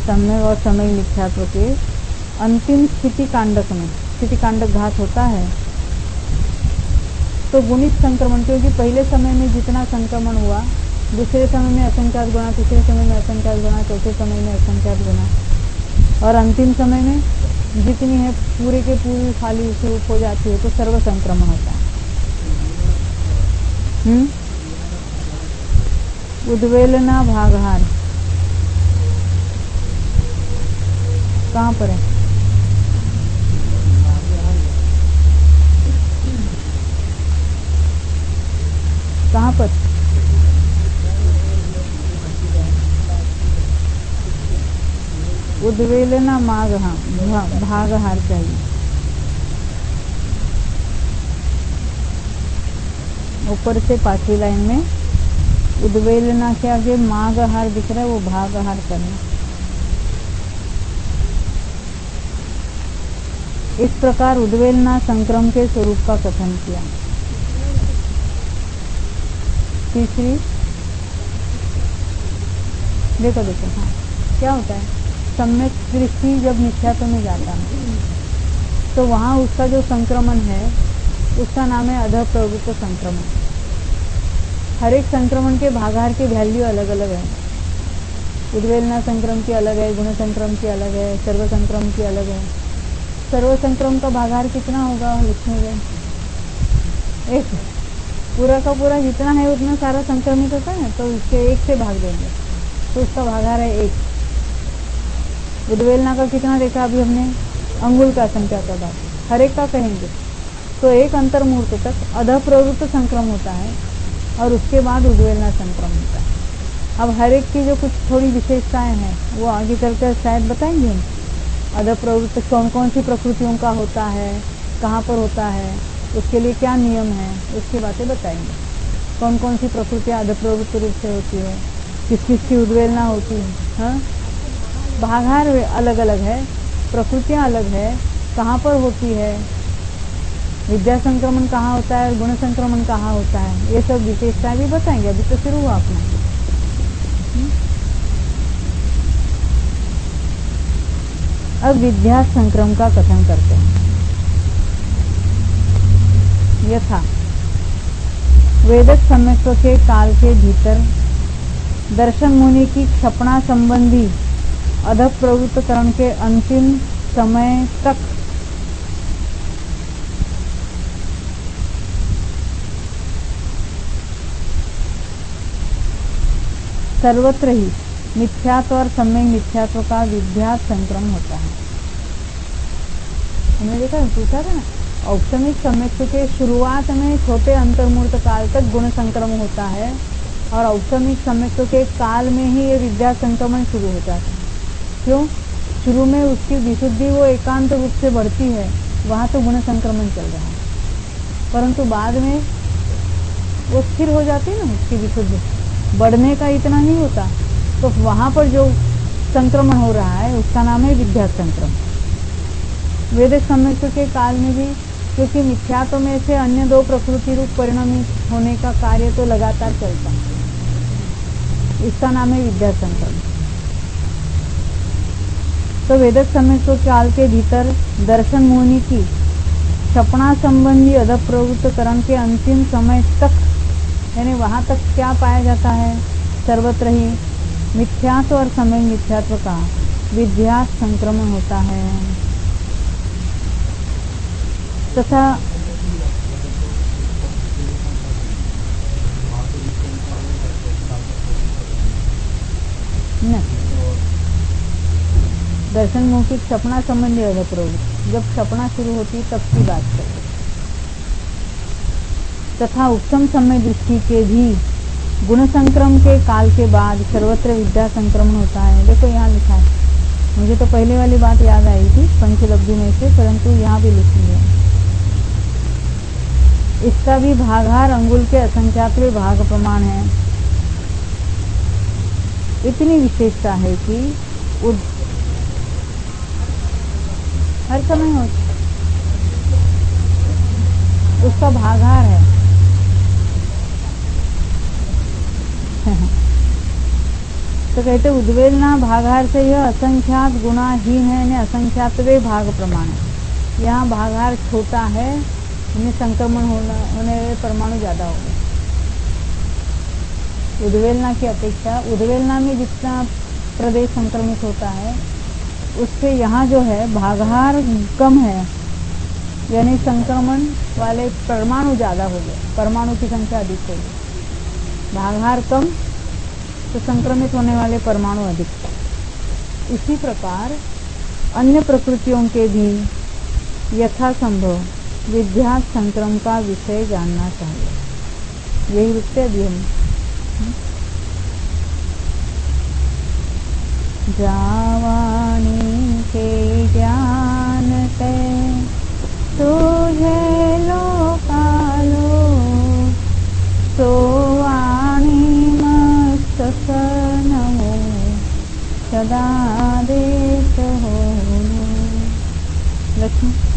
सम्यक और सम्यक मिथ्यात्व के अंतिम स्थिति कांडक में, स्थिति कांडक घात होता है तो गुणित संक्रमण, क्योंकि पहले समय में जितना संक्रमण हुआ, दूसरे समय में असंख्यात गुणा, तीसरे समय में असंख्यात गुणा, चौथे समय में असंख्यात गुणा, और अंतिम समय में जितनी है पूरे के पूरी खाली उसी रूप हो जाती है तो सर्व संक्रमण होता है। उद्वेलना भागहार कहाँ पर है? कहाँ पर? उद्वेलना भागहार चाहिए। ऊपर से 5वीं लाइन में उद्वेलना के आगे मागहार दिख रहा है, वो भागहार करना। इस प्रकार उद्वेलना संक्रम के स्वरूप का कथन किया। तीसरी देखो हाँ क्या होता है, सम्यक दृष्टि जब मिथ्यात्व में जाता है तो वहाँ उसका जो संक्रमण है उसका नाम है अधः प्रवृत्त संक्रमण। हर एक संक्रमण के भागहार की वैल्यू अलग अलग है। उद्वेलना संक्रम की अलग है, गुण संक्रम की अलग है, सर्व संक्रम की अलग है। सर्व संक्रम का भागहार कितना होगा लिखेंगे? एक। पूरा का पूरा जितना है उतना सारा संक्रमित होता है, तो उसके 1 से भाग देंगे तो उसका भागहार है 1। उद्वेलना का कितना देखा अभी हमने? अंगुल का संख्या का भाग, हर एक का कहेंगे तो 1 अंतर्मुहूर्त तक अधः प्रवृत्त संक्रम होता है और उसके बाद उद्वेलना संक्रम होता है। अब हर एक की जो कुछ थोड़ी विशेषताएं हैं वो आगे चलकर शायद बताएंगे हम। अधः प्रवृत्त कौन कौन सी प्रकृतियों का होता है, कहाँ पर होता है, उसके लिए क्या नियम है, उसकी बातें बताएंगे। कौन कौन सी प्रकृतियाँ अधः प्रवृत्त रूप से होती है, किस किस की उद्वेलना होती है। हाँ, भागहार अलग अलग है, प्रकृतियाँ अलग है, कहाँ पर होती है, विद्या संक्रमण कहाँ होता है, गुण संक्रमण कहाँ होता है, ये सब विशेषताएं भी बताएंगे। अभी तो शुरू हुआ अपना। अब विद्या संक्रम का कथन करते हैं। यथा वेदक सम्यक्त्व के काल के भीतर दर्शन मुनि की क्षपणा संबंधी अधः प्रवृत्तकरण के अंतिम समय तक सर्वत्र ही मिथ्यात्व और सम्यक मिथ्यात्व का विद्या संक्रम होता है। हमने देखा पूछा था ना, औपसमिक सम्यक्त्व के शुरुआत में छोटे अंतर्मूर्त काल तक गुण संक्रम होता है और औपसमिक सम्यक्त्व के काल में ही ये विद्या संक्रमण शुरू हो जाता है। क्यों? शुरू में उसकी विशुद्धि वो एकांत रूप से बढ़ती है, वहाँ तो गुण संक्रमण चल रहा है, परंतु बाद में वो स्थिर हो जाती है ना, उसकी विशुद्धि बढ़ने का इतना नहीं होता, तो वहाँ पर जो संक्रमण हो रहा है उसका नाम है विद्या संक्रमण। वेदिक सम्यक्त्व के काल में भी क्योंकि मिथ्यात्व में से अन्य 2 प्रकृति रूप परिणमित होने का कार्य तो लगातार चलता है, इसका नाम है विद्या संक्रमण। तो वेदक सम्यक्त्व काल के भीतर दर्शन मुनि की क्षपणा संबंधी अधः प्रवृत्तकरण के अंतिम समय तक, यानी वहाँ तक क्या पाया जाता है? सर्वत्र ही मिथ्यात्व और सम्यक मिथ्यात्व का विद्या संक्रमण होता है। तथा दर्शन मुख की क्षपणा संबंधी अधः प्रवृत्ति, जब क्षपणा शुरू होती है तब की बात करें। तथा उत्तम समय दृष्टि के भी गुण संक्रम के काल के बाद सर्वत्र विद्या संक्रमण होता है। देखो यहाँ लिखा है, मुझे तो पहले वाली बात याद आई थी पंचलब्धि में से, परंतु यहाँ भी लिखी है। इसका भी भागहार अंगुल के असंख्यात्वे भाग प्रमाण है। इतनी विशेषता है कि हर समय हो उसका भागहार है। तो कहते उद्वेलना भागहार से यह असंख्यात गुणाहीन है, यानी असंख्यातवे भाग प्रमाण है। यहाँ भागहार छोटा है, इन्हें संक्रमण होने वाले परमाणु ज्यादा हो गए। उद्वेलना की अपेक्षा उद्वेलना में जितना प्रदेश संक्रमित होता है उससे यहाँ जो है भागहार कम है, यानी संक्रमण वाले परमाणु ज्यादा हो गए, परमाणु की संख्या अधिक हो गई। भागहार कम तो संक्रमित होने वाले परमाणु अधिक। इसी प्रकार अन्य प्रकृतियों के भी यथासंभव विद्या संक्रम का विषय जानना चाहिए। यही रुकते अभी हम। जावा के जानते तुझे लोकालो तो वाणी मस्तक नमो सदा देश हो लक्ष्मी।